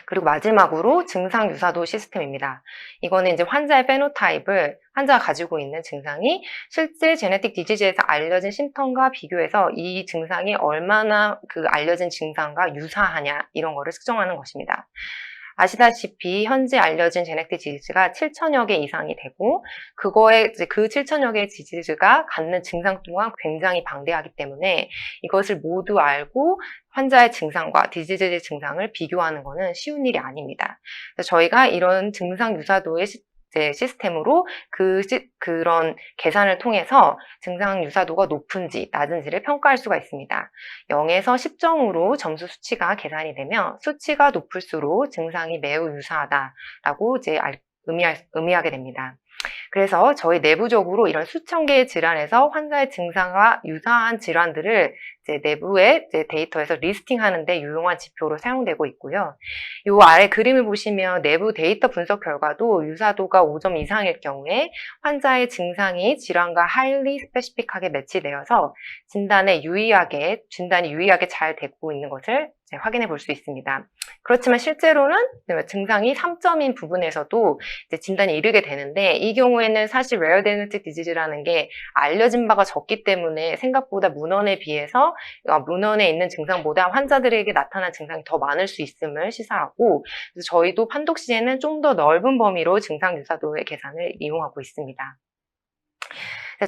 Speaker 3: 그리고 마지막으로 증상 유사도 시스템입니다. 이거는 이제 환자의 페노타입을 환자가 가지고 있는 증상이 실제 제네틱 디지즈에서 알려진 심텀과 비교해서 이 증상이 얼마나 그 알려진 증상과 유사하냐 이런 거를 측정하는 것입니다. 아시다시피 현재 알려진 제네틱 디지즈가 7천여 개 이상이 되고, 그거에 이제 그 7천여 개의 디지즈가 갖는 증상 또한 굉장히 방대하기 때문에 이것을 모두 알고 환자의 증상과 디지즈의 증상을 비교하는 것은 쉬운 일이 아닙니다. 그래서 저희가 이런 증상 유사도의 시스템으로 그런 계산을 통해서 증상 유사도가 높은지 낮은지를 평가할 수가 있습니다. 0에서 10점으로 점수 수치가 계산이 되면 수치가 높을수록 증상이 매우 유사하다라고 이제 의미하게 됩니다. 그래서 저희 내부적으로 이런 수천 개의 질환에서 환자의 증상과 유사한 질환들을 이제 내부의 이제 데이터에서 리스팅하는 데 유용한 지표로 사용되고 있고요. 이 아래 그림을 보시면 내부 데이터 분석 결과도 유사도가 5점 이상일 경우에 환자의 증상이 질환과 highly specific하게 매치되어서 진단이 유의하게 잘 되고 있는 것을 이제 확인해 볼 수 있습니다. 그렇지만 실제로는 증상이 3점인 부분에서도 이제 진단이 이르게 되는데, 이 경우에는 사실 rare genetic disease라는 게 알려진 바가 적기 때문에 생각보다 문헌에 비해서 문헌에 있는 증상보다 환자들에게 나타난 증상이 더 많을 수 있음을 시사하고, 그래서 저희도 판독 시에는 좀 더 넓은 범위로 증상 유사도의 계산을 이용하고 있습니다.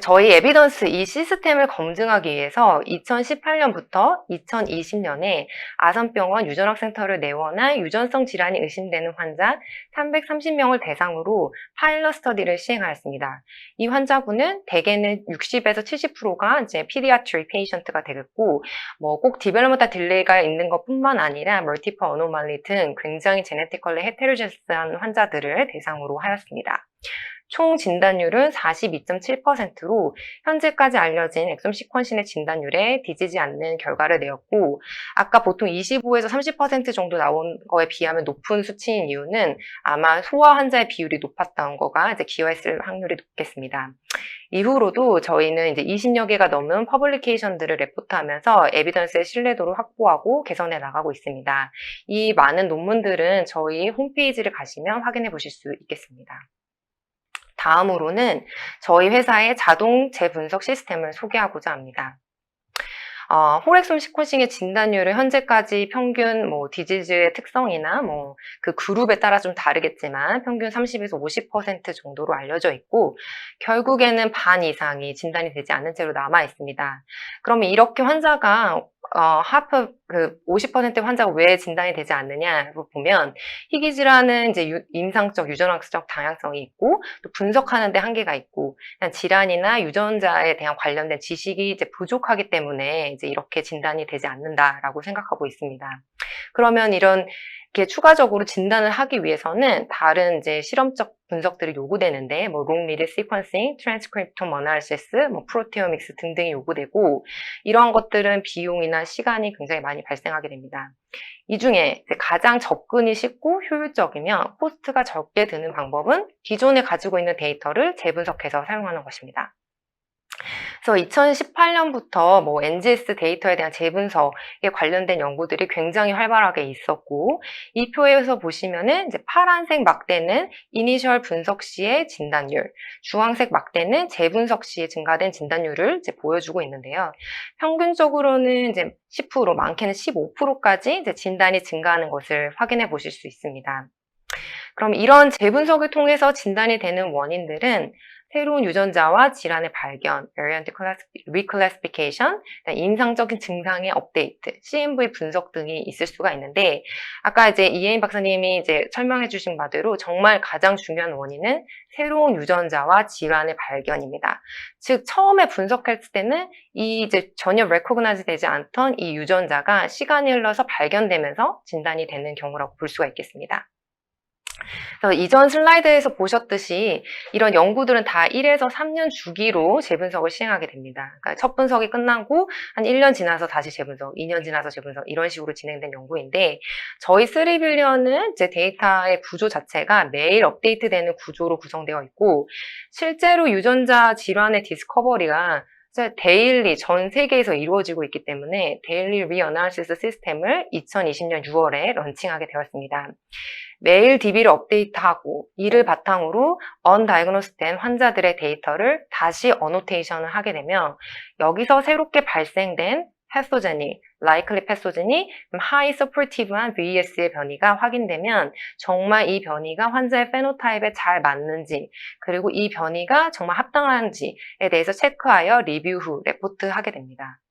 Speaker 3: 저희 에비던스 이 시스템을 검증하기 위해서 2018년부터 2020년에 아산병원 유전학센터를 내원한 유전성 질환이 의심되는 환자 330명을 대상으로 파일럿 스터디를 시행하였습니다. 이 환자군은 대개는 60에서 70%가 이제 pediatric patient가 되겠고, 뭐 꼭 디벨로먼탈 딜레이가 있는 것뿐만 아니라 멀티플 어노말리 등 굉장히 제네티컬리 헤테로제스한 환자들을 대상으로 하였습니다. 총 진단율은 42.7%로 현재까지 알려진 엑솜 시퀀신의 진단율에 뒤지지 않는 결과를 내었고, 아까 보통 25에서 30% 정도 나온 거에 비하면 높은 수치인 이유는 아마 소아 환자의 비율이 높았던 거가 이제 기여했을 확률이 높겠습니다. 이후로도 저희는 이제 20여 개가 넘는 퍼블리케이션들을 레포트하면서 에비던스의 신뢰도를 확보하고 개선해 나가고 있습니다. 이 많은 논문들은 저희 홈페이지를 가시면 확인해 보실 수 있겠습니다. 다음으로는 저희 회사의 자동 재분석 시스템을 소개하고자 합니다. 홀엑솜 시퀀싱의 진단율은 현재까지 평균 디지즈의 특성이나 그 그룹에 따라 좀 다르겠지만 평균 30에서 50% 정도로 알려져 있고, 결국에는 반 이상이 진단이 되지 않은 채로 남아 있습니다. 그러면 이렇게 환자가 하프 50%의 환자가 왜 진단이 되지 않느냐를 보면, 희귀 질환은 이제 임상적, 유전학적 다양성이 있고, 또 분석하는 데 한계가 있고, 질환이나 유전자에 대한 관련된 지식이 이제 부족하기 때문에 이제 이렇게 진단이 되지 않는다라고 생각하고 있습니다. 그러면 이렇게 추가적으로 진단을 하기 위해서는 다른 이제 실험적 분석들이 요구되는데, long read sequencing, transcriptome analysis, 프로테오믹스 등등이 요구되고, 이러한 것들은 비용이나 시간이 굉장히 많이 발생하게 됩니다. 이 중에 가장 접근이 쉽고 효율적이며 코스트가 적게 드는 방법은 기존에 가지고 있는 데이터를 재분석해서 사용하는 것입니다. 그래서 2018년부터 NGS 데이터에 대한 재분석에 관련된 연구들이 굉장히 활발하게 있었고, 이 표에서 보시면은 이제 파란색 막대는 이니셜 분석 시의 진단율, 주황색 막대는 재분석 시에 증가된 진단율을 이제 보여주고 있는데요. 평균적으로는 이제 10%, 많게는 15%까지 이제 진단이 증가하는 것을 확인해 보실 수 있습니다. 그럼 이런 재분석을 통해서 진단이 되는 원인들은 새로운 유전자와 질환의 발견, variant reclassification, 임상적인 증상의 업데이트, CMV 분석 등이 있을 수가 있는데, 아까 이제 이혜인 박사님이 이제 설명해 주신 바대로 정말 가장 중요한 원인은 새로운 유전자와 질환의 발견입니다. 즉, 처음에 분석했을 때는 이 이제 전혀 recognize 되지 않던 이 유전자가 시간이 흘러서 발견되면서 진단이 되는 경우라고 볼 수가 있겠습니다. 그래서 이전 슬라이드에서 보셨듯이 이런 연구들은 다 1에서 3년 주기로 재분석을 시행하게 됩니다. 그러니까 첫 분석이 끝나고 한 1년 지나서 다시 재분석, 2년 지나서 재분석, 이런 식으로 진행된 연구인데, 저희 3빌리언은 이제 데이터의 구조 자체가 매일 업데이트되는 구조로 구성되어 있고, 실제로 유전자 질환의 디스커버리가 데일리 전 세계에서 이루어지고 있기 때문에 데일리 리어널시스 시스템을 2020년 6월에 런칭하게 되었습니다. 매일 DB를 업데이트하고 이를 바탕으로 undiagnosed 된 환자들의 데이터를 다시 어노테이션을 하게 되면, 여기서 새롭게 발생된 패소제니, likely 패소제니, high supportive한 VS의 변이가 확인되면 정말 이 변이가 환자의 페노타입에 잘 맞는지, 그리고 이 변이가 정말 합당한지에 대해서 체크하여 리뷰 후 레포트하게 됩니다.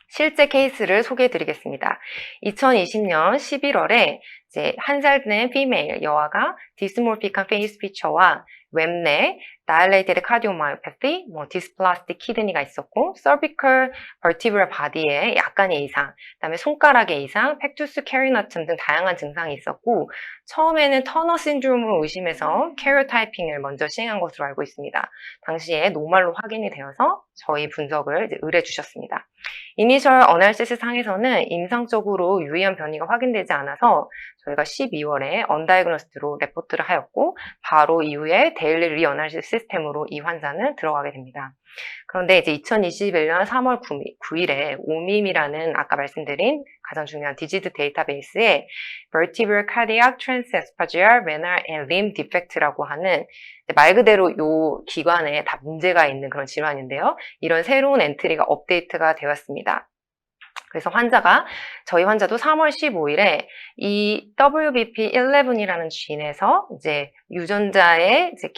Speaker 3: 실제 케이스를 소개해 드리겠습니다. 2020년 11월에 이제 1살 된 피메일 여아가 디스몰픽한 페이스 피처와 웹내, dilated cardiomyopathy, dysplastic kidney가 있었고, cervical vertebral body에 약간의 이상, 그다음에 손가락의 이상, 팩투스 캐리너튼 등 다양한 증상이 있었고, 처음에는 터너 신드롬으로 의심해서 캐리오타이핑을 먼저 시행한 것으로 알고 있습니다. 당시에 노말로 확인이 되어서 저희 분석을 이제 의뢰 주셨습니다. 이니셜 어널시스 상에서는 임상적으로 유의한 변이가 확인되지 않아서 저희가 12월에 언다이그노스트로 레포트를 하였고, 바로 이후에 데일리 리어널시스 시스템으로 이 환자는 들어가게 됩니다. 그런데 이제 2021년 3월 9일에 오밈이라는 아까 말씀드린 가장 중요한 디지즈 데이터베이스에 vertebral cardiac transesophageal renal and limb defect라고 하는, 말 그대로 이 기관에 다 문제가 있는 그런 질환인데요. 이런 새로운 엔트리가 업데이트가 되었습니다. 그래서 저희 환자도 3월 15일에 이 WBP11이라는 진에서 이제 유전자의 이제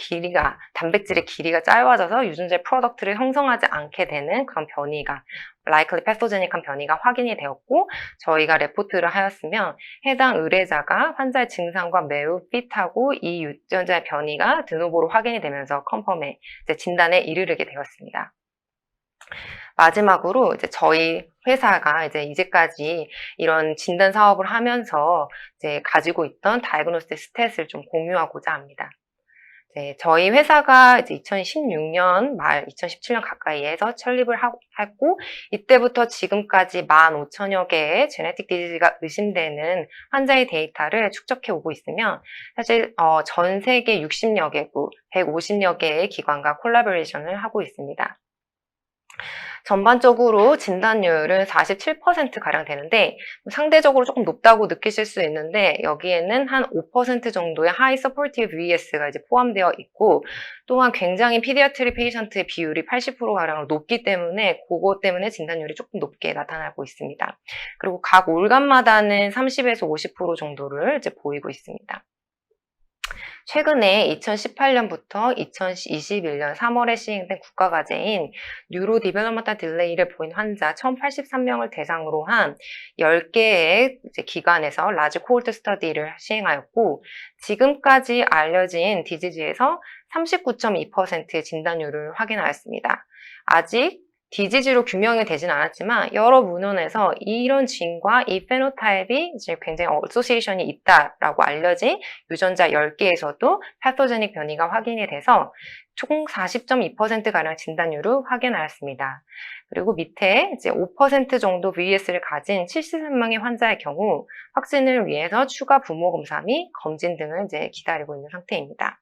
Speaker 3: 단백질의 길이가 짧아져서 유전자의 프로덕트를 형성하지 않게 되는 그런 변이가, likely pathogenic한 변이가 확인이 되었고, 저희가 레포트를 하였으면 해당 의뢰자가 환자의 증상과 매우 핏하고 이 유전자의 변이가 드노보로 확인이 되면서 컨펌에, 이제 진단에 이르게 되었습니다. 마지막으로 이제 저희 회사가 이제까지 이런 진단 사업을 하면서 이제 가지고 있던 다이그노스틱 스탯을 좀 공유하고자 합니다. 저희 회사가 이제 2016년 말 2017년 가까이에서 설립을 했고, 이때부터 지금까지 15,000여 개의 제네틱 디지즈가 의심되는 환자의 데이터를 축적해 오고 있으며, 사실 전 세계 60여 개국, 150여 개의 기관과 콜라보레이션을 하고 있습니다. 전반적으로 진단율은 47%가량 되는데, 상대적으로 조금 높다고 느끼실 수 있는데, 여기에는 한 5% 정도의 하이 서포티브 VS가 이제 포함되어 있고, 또한 굉장히 피디아트리 페이션트의 비율이 80%가량으로 높기 때문에, 그것 때문에 진단율이 조금 높게 나타나고 있습니다. 그리고 각 올감마다는 30에서 50% 정도를 이제 보이고 있습니다. 최근에 2018년부터 2021년 3월에 시행된 국가과제인 뉴로 디벨롭먼탈 딜레이를 보인 환자 1,083명을 대상으로 한 10개의 기관에서 라지 코홀트 스터디를 시행하였고, 지금까지 알려진 디지즈에서 39.2%의 진단율을 확인하였습니다. 아직 디지즈로 규명이 되진 않았지만 여러 문헌에서 이런 진과 이 페노타입이 이제 굉장히 어소시에이션이 있다라고 알려진 유전자 10개에서도 패토제닉 변이가 확인이 돼서 총 40.2%가량 진단율을 확인하였습니다. 그리고 밑에 이제 5% 정도 VS를 가진 73명의 환자의 경우 확진을 위해서 추가 부모 검사 및 검진 등을 이제 기다리고 있는 상태입니다.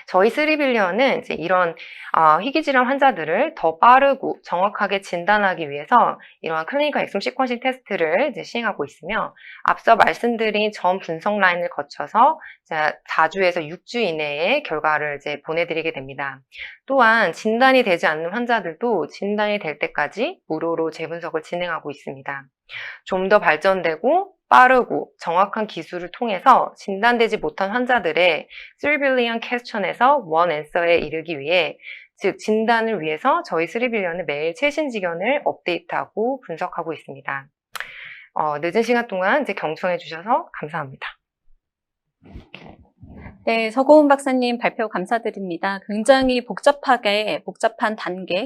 Speaker 3: 저희 3빌리언은 이제 이런 희귀질환 환자들을 더 빠르고 정확하게 진단하기 위해서 이러한 클리니컬 엑솜 시퀀싱 테스트를 이제 시행하고 있으며, 앞서 말씀드린 전 분석 라인을 거쳐서 4주에서 6주 이내에 결과를 이제 보내드리게 됩니다. 또한 진단이 되지 않는 환자들도 진단이 될 때까지 무료로 재분석을 진행하고 있습니다. 좀 더 발전되고 빠르고 정확한 기술을 통해서 진단되지 못한 환자들의 3빌리언 퀘스천에서 원 앤서에 이르기 위해, 즉 진단을 위해서 저희 3빌리언은 매일 최신 지견을 업데이트하고 분석하고 있습니다. 늦은 시간 동안 이제 경청해 주셔서 감사합니다.
Speaker 1: 네, 서고은 박사님 발표 감사드립니다. 굉장히 복잡한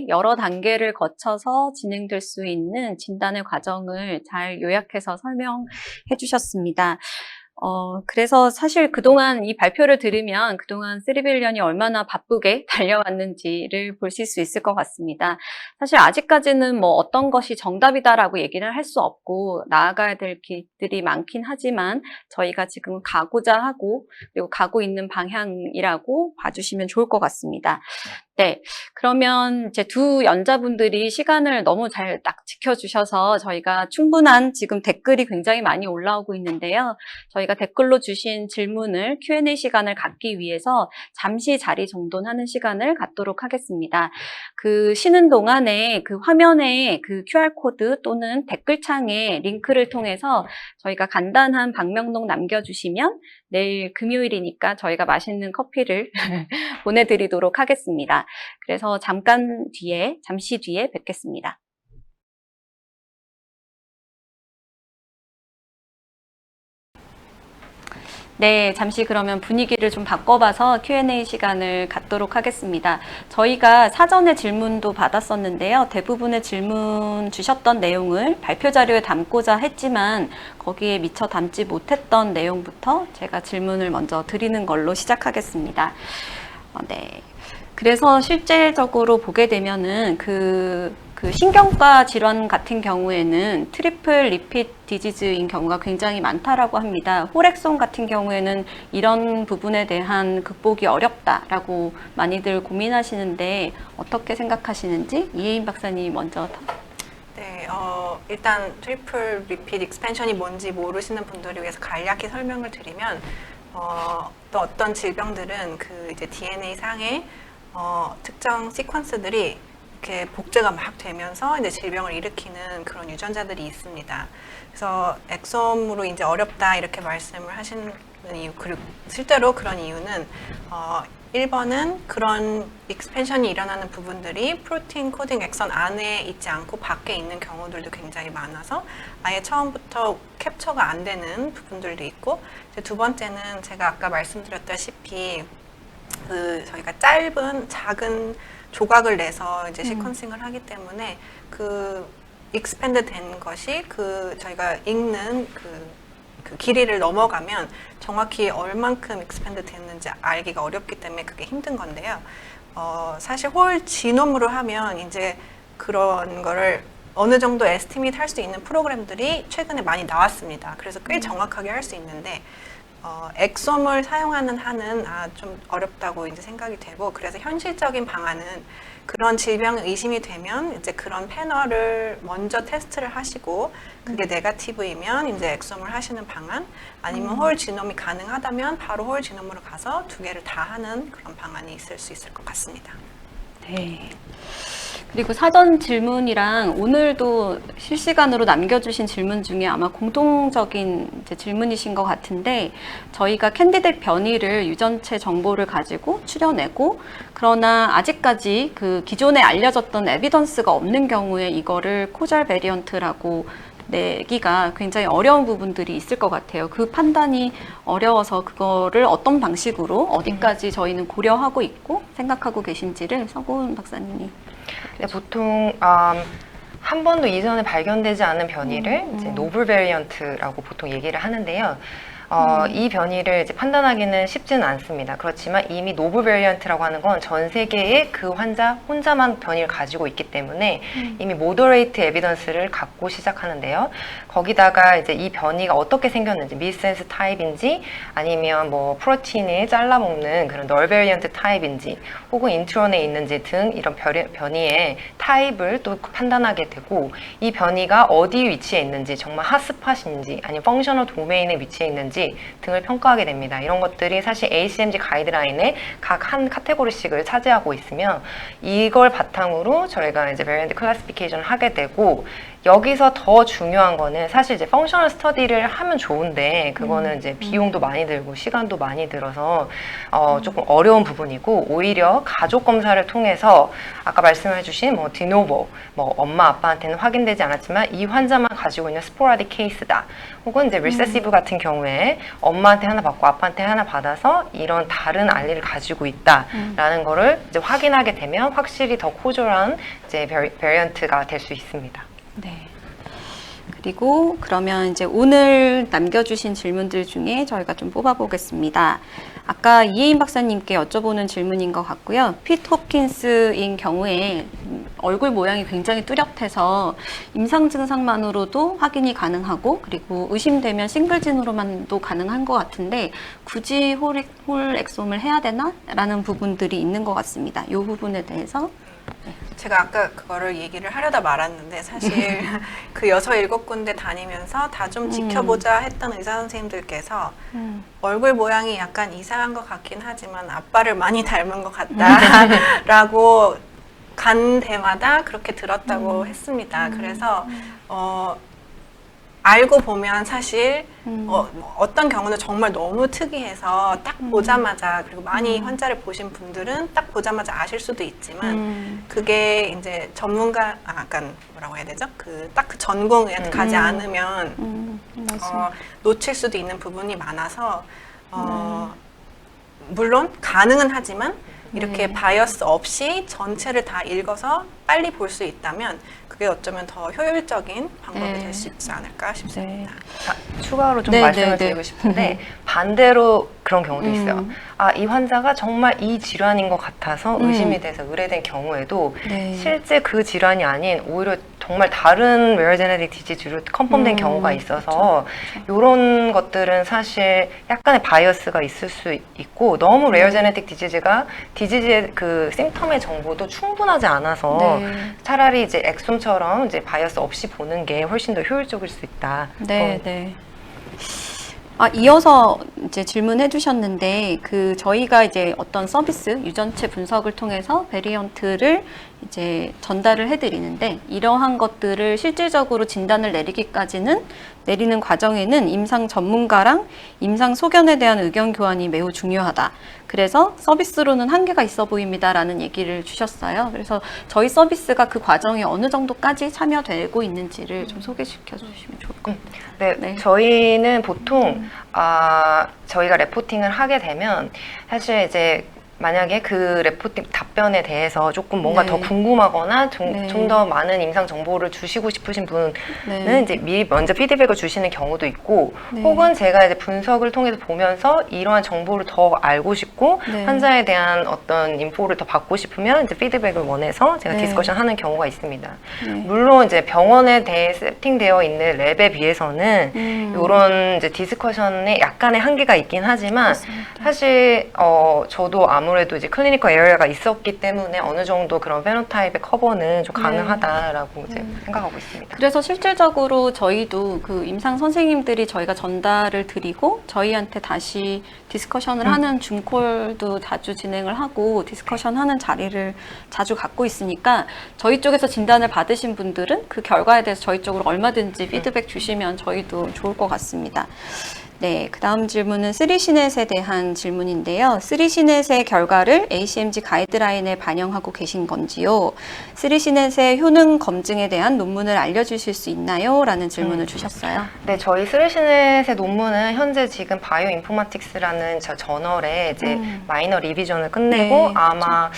Speaker 1: 여러 단계를 거쳐서 진행될 수 있는 진단의 과정을 잘 요약해서 설명해 주셨습니다. 그래서 사실 그동안 이 발표를 들으면 그동안 3빌리언이 얼마나 바쁘게 달려왔는지를 보실 수 있을 것 같습니다. 사실 아직까지는 뭐 어떤 것이 정답이다라고 얘기를 할 수 없고 나아가야 될 길들이 많긴 하지만 저희가 지금 가고자 하고 그리고 가고 있는 방향이라고 봐주시면 좋을 것 같습니다. 네, 그러면 이제 두 연자분들이 시간을 너무 잘 딱 지켜주셔서 저희가 충분한 지금 댓글이 굉장히 많이 올라오고 있는데요. 저희가 댓글로 주신 질문을 Q&A 시간을 갖기 위해서 잠시 자리 정돈하는 시간을 갖도록 하겠습니다. 그 쉬는 동안에 그 화면에 그 QR코드 또는 댓글창에 링크를 통해서 저희가 간단한 방명록 남겨주시면 내일 금요일이니까 저희가 맛있는 커피를 보내드리도록 하겠습니다. 그래서 잠시 뒤에 뵙겠습니다. 네, 잠시 그러면 분위기를 좀 바꿔봐서 Q&A 시간을 갖도록 하겠습니다. 저희가 사전에 질문도 받았었는데요. 대부분의 질문 주셨던 내용을 발표 자료에 담고자 했지만 거기에 미처 담지 못했던 내용부터 제가 질문을 먼저 드리는 걸로 시작하겠습니다. 네. 그래서 실제적으로 보게 되면은 그 신경과 질환 같은 경우에는 트리플 리핏 디지즈인 경우가 굉장히 많다라고 합니다. 홀엑손 같은 경우에는 이런 부분에 대한 극복이 어렵다라고 많이들 고민하시는데 어떻게 생각하시는지 이혜인 박사님이 먼저.
Speaker 2: 네, 일단 트리플 리핏 익스펜션이 뭔지 모르시는 분들을 위해서 간략히 설명을 드리면, 또 어떤 질병들은 그 이제 DNA 상의 특정 시퀀스들이 이렇게 복제가 막 되면서 이제 질병을 일으키는 그런 유전자들이 있습니다. 그래서 엑솜으로 이제 어렵다 이렇게 말씀을 하시는 이유, 그리고 실제로 그런 이유는 1번은 그런 익스펜션이 일어나는 부분들이 프로틴 코딩 엑선 안에 있지 않고 밖에 있는 경우들도 굉장히 많아서 아예 처음부터 캡처가 안 되는 부분들도 있고, 이제 두 번째는 제가 아까 말씀드렸다시피 저희가 짧은 작은 조각을 내서 이제 시퀀싱을 하기 때문에 그 익스펜드 된 것이 저희가 읽는 그 길이를 넘어가면 정확히 얼만큼 익스펜드 됐는지 알기가 어렵기 때문에 그게 힘든 건데요. 사실 홀 지놈으로 하면 이제 그런 거를 어느 정도 에스티메이트 할 수 있는 프로그램들이 최근에 많이 나왔습니다. 그래서 꽤 정확하게 할 수 있는데 엑솜을 사용하는 한은 좀 어렵다고 이제 생각이 되고, 그래서 현실적인 방안은 그런 질병 의심이 되면 이제 그런 패널을 먼저 테스트를 하시고 그게 네거티브이면 이제 엑솜을 하시는 방안, 아니면 홀 지놈이 가능하다면 바로 홀 지놈으로 가서 두 개를 다 하는 그런 방안이 있을 수 있을 것 같습니다.
Speaker 1: 네. 그리고 사전 질문이랑 오늘도 실시간으로 남겨주신 질문 중에 아마 공통적인 이제 질문이신 것 같은데, 저희가 캔디데이트 변이를 유전체 정보를 가지고 추려내고, 그러나 아직까지 그 기존에 알려졌던 에비던스가 없는 경우에 이거를 코잘 베리언트라고 내기가 굉장히 어려운 부분들이 있을 것 같아요. 그 판단이 어려워서 그거를 어떤 방식으로 어디까지 저희는 고려하고 있고 생각하고 계신지를 서고은 박사님이.
Speaker 3: 네, 보통 한 번도 이전에 발견되지 않은 변이를 이제 노블 베리언트라고 보통 얘기를 하는데요. 이 변이를 이제 판단하기는 쉽지는 않습니다. 그렇지만 이미 노블 베리언트라고 하는 건 전 세계에 그 환자 혼자만 변이를 가지고 있기 때문에 이미 모더레이트 에비던스를 갖고 시작하는데요. 거기다가 이제 이 변이가 어떻게 생겼는지, 미스센스 타입인지 아니면 뭐 프로틴을 잘라먹는 그런 널 베리언트 타입인지 혹은 인트론에 있는지 등 이런 변이의 타입을 또 판단하게 되고, 이 변이가 어디 위치에 있는지, 정말 핫스팟인지 아니면 펑셔널 도메인에 위치해 있는지 등을 평가하게 됩니다. 이런 것들이 사실 ACMG 가이드라인에 각 한 카테고리씩을 차지하고 있으면 이걸 바탕으로 저희가 이제 베리언트 클래시피케이션을 하게 되고, 여기서 더 중요한 거는 사실 이제 펑셔널 스터디를 하면 좋은데 그거는 이제 비용도 많이 들고 시간도 많이 들어서 조금 어려운 부분이고, 오히려 가족 검사를 통해서 아까 말씀해 주신 뭐 디노보, 뭐 엄마 아빠한테는 확인되지 않았지만 이 환자만 가지고 있는 스포라딕 케이스다, 혹은 이제 리세시브 같은 경우에 엄마한테 하나 받고 아빠한테 하나 받아서 이런 다른 알리를 가지고 있다라는 거를 이제 확인하게 되면 확실히 더 코졸한 이제 베리언트가 될 수 있습니다.
Speaker 1: 네. 그리고 그러면 이제 오늘 남겨주신 질문들 중에 저희가 좀 뽑아보겠습니다. 아까 이혜인 박사님께 여쭤보는 질문인 것 같고요. 핏 호프킨스인 경우에 얼굴 모양이 굉장히 뚜렷해서 임상 증상만으로도 확인이 가능하고, 그리고 의심되면 싱글진으로만도 가능한 것 같은데 굳이 홀 엑솜을 해야 되나? 라는 부분들이 있는 것 같습니다. 이 부분에 대해서.
Speaker 2: 제가 아까 그거를 얘기를 하려다 말았는데, 사실 그 6-7군데 다니면서 다 좀 지켜보자 했던 의사 선생님들께서 얼굴 모양이 약간 이상한 것 같긴 하지만 아빠를 많이 닮은 것 같다라고 간 데마다 그렇게 들었다고 했습니다. 그래서 알고 보면 사실 어떤 경우는 정말 너무 특이해서 딱 보자마자, 그리고 많이 환자를 보신 분들은 딱 보자마자 아실 수도 있지만 그게 이제 전문가, 약간 뭐라고 해야 되죠? 딱 그 전공에 가지 않으면 놓칠 수도 있는 부분이 많아서 물론 가능은 하지만 이렇게 바이어스 없이 전체를 다 읽어서 빨리 볼 수 있다면 그게 어쩌면 더 효율적인 방법이 될 수 있지 않을까 싶습니다.
Speaker 3: 추가로 좀
Speaker 1: 네,
Speaker 3: 말씀을
Speaker 1: 네,
Speaker 3: 드리고
Speaker 1: 네.
Speaker 3: 싶은데 반대로 그런 경우도 있어요. 이 환자가 정말 이 질환인 것 같아서 의심이 돼서 의뢰된 경우에도 실제 그 질환이 아닌 오히려 정말 다른 레어 제네틱 디지즈로 컨펌된 경우가 있어서 이런 것들은 사실 약간의 바이어스가 있을 수 있고, 너무 레어 제네틱 디지즈가 디지즈의 그 심텀의 정보도 충분하지 않아서 차라리 이제 엑솜처럼 이제 바이어스 없이 보는 게 훨씬 더 효율적일 수 있다.
Speaker 1: 네, 네. 이어서 이제 질문해 주셨는데, 저희가 이제 어떤 서비스, 유전체 분석을 통해서 베리언트를 이제 전달을 해드리는데 이러한 것들을 실질적으로 진단을 내리는 과정에는 임상 전문가랑 임상 소견에 대한 의견 교환이 매우 중요하다. 그래서 서비스로는 한계가 있어 보입니다라는 얘기를 주셨어요. 그래서 저희 서비스가 그 과정에 어느 정도까지 참여되고 있는지를 좀 소개시켜 주시면 좋을 것 같아요.
Speaker 3: 네, 저희는 보통 저희가 레포팅을 하게 되면 사실 이제 만약에 그 레포팅 답변에 대해서 조금 뭔가
Speaker 1: 네.
Speaker 3: 더 궁금하거나
Speaker 1: 네.
Speaker 3: 좀 더 많은 임상 정보를 주시고 싶으신 분은
Speaker 1: 네.
Speaker 3: 이제 미리 먼저 피드백을 주시는 경우도 있고,
Speaker 1: 네.
Speaker 3: 혹은 제가 이제 분석을 통해서 보면서 이러한 정보를 더 알고 싶고
Speaker 1: 네.
Speaker 3: 환자에 대한 어떤 인포를 더 받고 싶으면 이제 피드백을 원해서 제가
Speaker 1: 네.
Speaker 3: 디스커션 하는 경우가 있습니다.
Speaker 1: 네.
Speaker 3: 물론 이제 병원에 대해 세팅되어 있는 랩에 비해서는 이런 이제 디스커션에 약간의 한계가 있긴 하지만
Speaker 1: 그렇습니다.
Speaker 3: 사실 저도 아무래도 이제 클리니컬 에어리어가 있었기 때문에 어느 정도 그런 페노타입의 커버는 좀 가능하다라고 이제 생각하고 있습니다.
Speaker 1: 그래서 실질적으로 저희도 그 임상 선생님들이 저희가 전달을 드리고 저희한테 다시 디스커션을 하는 줌콜도 자주 진행을 하고 디스커션 하는 자리를 자주 갖고 있으니까 저희 쪽에서 진단을 받으신 분들은 그 결과에 대해서 저희 쪽으로 얼마든지 피드백 주시면 저희도 좋을 것 같습니다. 네, 그 다음 질문은 3시넷에 대한 질문인데요. 3시넷의 결과를 ACMG 가이드라인에 반영하고 계신 건지요? 3시넷의 효능 검증에 대한 논문을 알려주실 수 있나요? 라는 질문을 주셨어요.
Speaker 3: 네, 저희 쓰리시넷의 논문은 현재 지금 바이오 인포마틱스라는 저 저널에 이제 마이너 리비전을 끝내고
Speaker 1: 네,
Speaker 3: 아마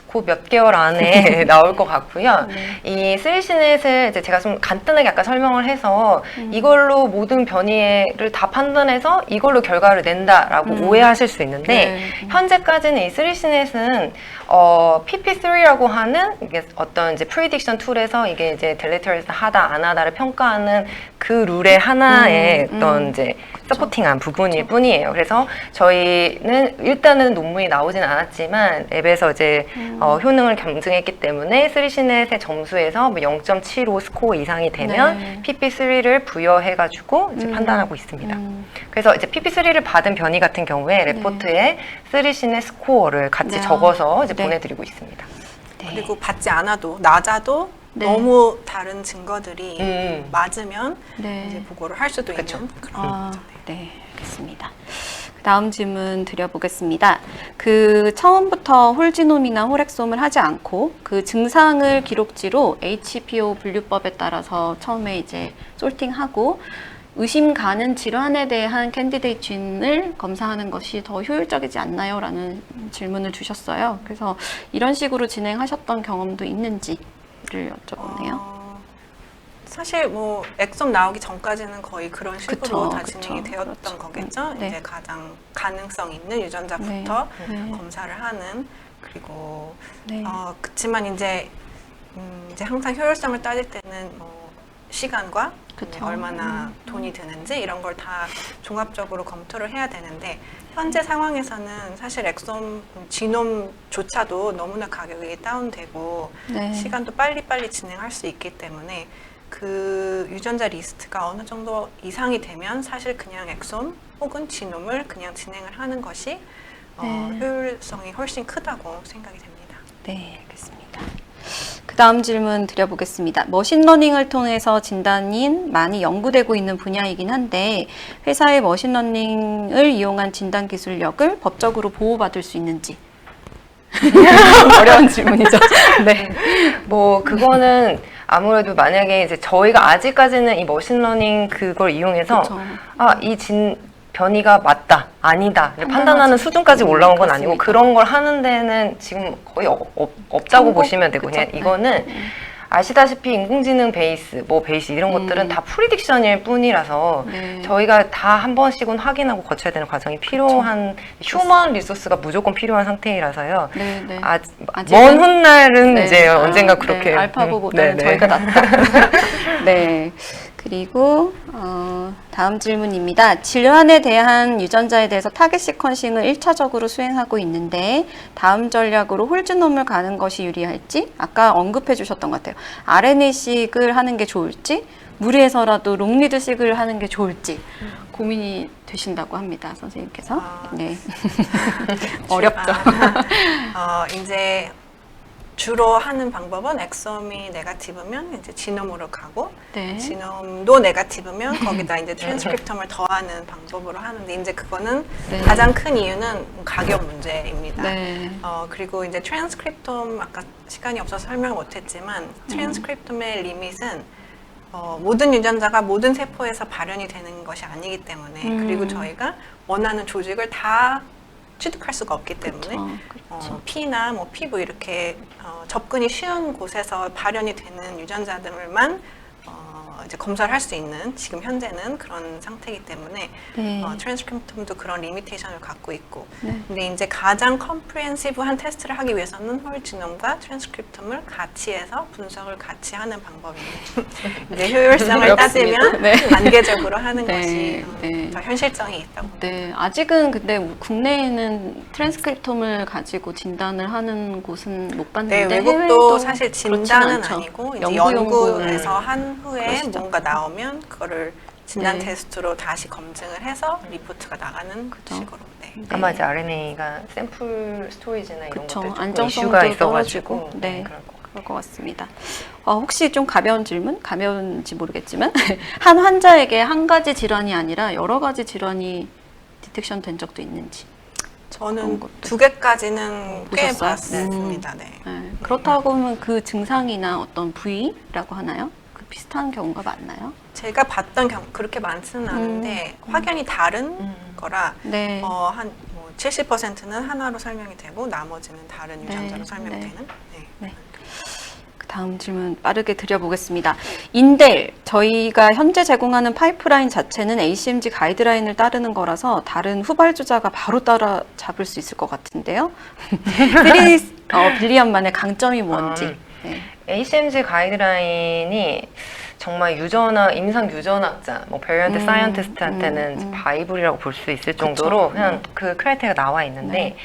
Speaker 3: 곧 몇 개월 안에 나올 것 같고요. 이 쓰리시넷을 이제 제가 좀 간단하게 아까 설명을 해서 이걸로 모든 변이를 다 판단해서 이걸로 결과를 낸다라고 오해하실 수 있는데 현재까지는 이 쓰리시넷은 PP3라고 하는 이게 어떤 이제 프리딕션 툴에서 이게 이제 델리터리에서 하다 안 하다를 평가하는 그 룰의 하나의 어떤 이제 서포팅한 부분일 뿐이에요. 그래서 저희는 일단은 논문이 나오진 않았지만 앱에서 이제 효능을 검증했기 때문에 쓰리시넷의 점수에서 0.75 스코어 이상이 되면 PP3를 부여해가지고 이제 판단하고 있습니다. 그래서 이제 PP3를 받은 변이 같은 경우에 레포트에 쓰리시넷 스코어를 같이
Speaker 1: 네.
Speaker 3: 적어서 이제 보내드리고 있습니다.
Speaker 2: 그리고 받지 않아도 낮아도 너무 다른 증거들이 맞으면 이제 보고를 할 수도
Speaker 3: 그쵸.
Speaker 2: 있는 그런 거죠.
Speaker 1: 네, 알겠습니다. 다음 질문 드려보겠습니다. 그 처음부터 홀지놈이나 홀엑솜을 하지 않고 그 증상을 기록지로 HPO 분류법에 따라서 처음에 이제 솔팅하고 의심 가는 질환에 대한 캔디데이트 균을 검사하는 것이 더 효율적이지 않나요? 라는 질문을 주셨어요. 그래서 이런 식으로 진행하셨던 경험도 있는지를 여쭤보네요.
Speaker 2: 사실 뭐 엑솜 나오기 전까지는 거의 그런 식으로 다 진행이 되었던
Speaker 1: 그쵸.
Speaker 2: 거겠죠.
Speaker 1: 네.
Speaker 2: 이제 가장 가능성 있는 유전자부터
Speaker 1: 네.
Speaker 2: 검사를 하는. 그리고
Speaker 1: 네.
Speaker 2: 그치만 이제 항상 효율성을 따질 때는 뭐 시간과
Speaker 1: 그쵸.
Speaker 2: 얼마나 돈이 드는지 이런 걸 다 종합적으로 검토를 해야 되는데 현재 상황에서는 사실 엑솜 지놈조차도 너무나 가격이 다운되고
Speaker 1: 네.
Speaker 2: 시간도 빨리빨리 진행할 수 있기 때문에 그 유전자 리스트가 어느 정도 이상이 되면 사실 그냥 엑솜 혹은 지놈을 그냥 진행을 하는 것이 효율성이 훨씬 크다고 생각이 됩니다.
Speaker 1: 네, 알겠습니다. 그 다음 질문 드려보겠습니다. 머신러닝을 통해서 진단이 많이 연구되고 있는 분야이긴 한데 회사의 머신러닝을 이용한 진단 기술력을 법적으로 보호받을 수 있는지 어려운 질문이죠. 네.
Speaker 3: 뭐 그거는 아무래도 만약에 이제 저희가 아직까지는 이 머신러닝 그걸 이용해서
Speaker 1: 그쵸.
Speaker 3: 변이가 맞다, 아니다 판단하는 수준까지 올라온 건 아니고
Speaker 1: 그렇습니다.
Speaker 3: 그런 걸 하는 데는 지금 거의 없다고 보시면 되고 그냥
Speaker 1: 그쵸?
Speaker 3: 이거는 아시다시피 인공지능 베이스, 뭐 베이스 이런 것들은 다 프리딕션일 뿐이라서
Speaker 1: 네.
Speaker 3: 저희가 다 한 번씩은 확인하고 거쳐야 되는 과정이 필요한 휴먼 리소스가 무조건 필요한 상태라서요.
Speaker 1: 네, 네. 아직은-
Speaker 3: 먼 훗날은
Speaker 1: 네.
Speaker 3: 이제 언젠가 그렇게
Speaker 1: 네, 알파고보다는
Speaker 3: 네, 네.
Speaker 1: 저희가 낫다. 네. 그리고 다음 질문입니다. 질환에 대한 유전자에 대해서 타겟 시퀀싱을 1차적으로 수행하고 있는데 다음 전략으로 홀지놈을 가는 것이 유리할지 아까 언급해 주셨던 것 같아요. RNA식을 하는 게 좋을지 무리해서라도 롱리드식을 하는 게 좋을지 고민이 되신다고 합니다. 선생님께서. 네. 어렵죠.
Speaker 2: 이제 주로 하는 방법은 엑섬이 네거티브면 이제 지놈으로 가고
Speaker 1: 네.
Speaker 2: 지놈도 네거티브면 거기다 이제 트랜스크립텀을 더하는 방법으로 하는데 이제 그거는
Speaker 1: 네.
Speaker 2: 가장 큰 이유는 가격 문제입니다.
Speaker 1: 네.
Speaker 2: 그리고 이제 트랜스크립톰 아까 시간이 없어서 설명을 못했지만 트랜스크립톰의 리밋은 모든 유전자가 모든 세포에서 발현이 되는 것이 아니기 때문에 그리고 저희가 원하는 조직을 다 취득할 수가 없기 때문에
Speaker 1: 그렇죠.
Speaker 2: 피나 뭐 피부 이렇게 접근이 쉬운 곳에서 발현이 되는 유전자들만 이제 검사를 할 수 있는 지금 현재는 그런 상태이기 때문에
Speaker 1: 네.
Speaker 2: 트랜스크립톰도 그런 리미테이션을 갖고 있고
Speaker 1: 네.
Speaker 2: 근데 이제 가장 컴프리헨시브한 테스트를 하기 위해서는 홀 지놈과 트랜스크립톰을 같이 해서 분석을 같이 하는 방법인데 이제 효율성을 따지면
Speaker 1: 네.
Speaker 2: 단계적으로 하는
Speaker 1: 네.
Speaker 2: 것이
Speaker 1: 네.
Speaker 2: 더 현실성이 있다고.
Speaker 1: 네, 아직은 근데 국내에는 트랜스크립톰을 가지고 진단을 하는 곳은 못
Speaker 2: 네,
Speaker 1: 봤는데
Speaker 2: 외국도
Speaker 1: 해외도
Speaker 2: 사실
Speaker 1: 그렇진
Speaker 2: 진단은
Speaker 1: 않죠.
Speaker 2: 아니고 이제
Speaker 1: 연구,
Speaker 2: 연구에서 한 후에
Speaker 1: 그러시죠.
Speaker 2: 뭔가 나오면 그거를 진단
Speaker 1: 네.
Speaker 2: 테스트로 다시 검증을 해서 리포트가 나가는
Speaker 1: 그죠.
Speaker 2: 식으로. 네.
Speaker 3: 아마 이제 RNA가 샘플 스토리지나 이런
Speaker 1: 그쵸.
Speaker 3: 것들 조금
Speaker 1: 안정성도
Speaker 3: 이슈가 있어가지고
Speaker 1: 떨어지고. 네.
Speaker 3: 그럴 것 같아요.
Speaker 1: 그럴 것 같습니다. 혹시 좀 가벼운 질문? 가벼운지 모르겠지만 한 환자에게 한 가지 질환이 아니라 여러 가지 질환이 디텍션 된 적도 있는지. 그런
Speaker 2: 저는
Speaker 1: 것도.
Speaker 2: 2개까지는 꽤
Speaker 1: 보셨어요?
Speaker 2: 봤습니다. 네.
Speaker 1: 네. 그렇다고 하면 그 증상이나 어떤 부위라고 하나요? 그 비슷한 경우가 많나요?
Speaker 2: 제가 봤던 경우 그렇게 많지는 않은데 확연히 다른 거라
Speaker 1: 네.
Speaker 2: 한 70%는 하나로 설명이 되고 나머지는 다른 유전자로
Speaker 1: 네,
Speaker 2: 설명되는.
Speaker 1: 네.
Speaker 2: 네.
Speaker 1: 네. 그 다음 질문 빠르게 드려보겠습니다. 인델, 저희가 현재 제공하는 파이프라인 자체는 ACMG 가이드라인을 따르는 거라서 다른 후발주자가 바로 따라잡을 수 있을 것 같은데요. 3빌리언만의 강점이 뭔지. 네.
Speaker 3: ACMG 가이드라인이 정말 임상 유전학자, 뭐 베리언트 사이언티스트한테는 바이블이라고 볼 수 있을 정도로 그냥 그 크라이테리아가 나와 있는데
Speaker 1: 네.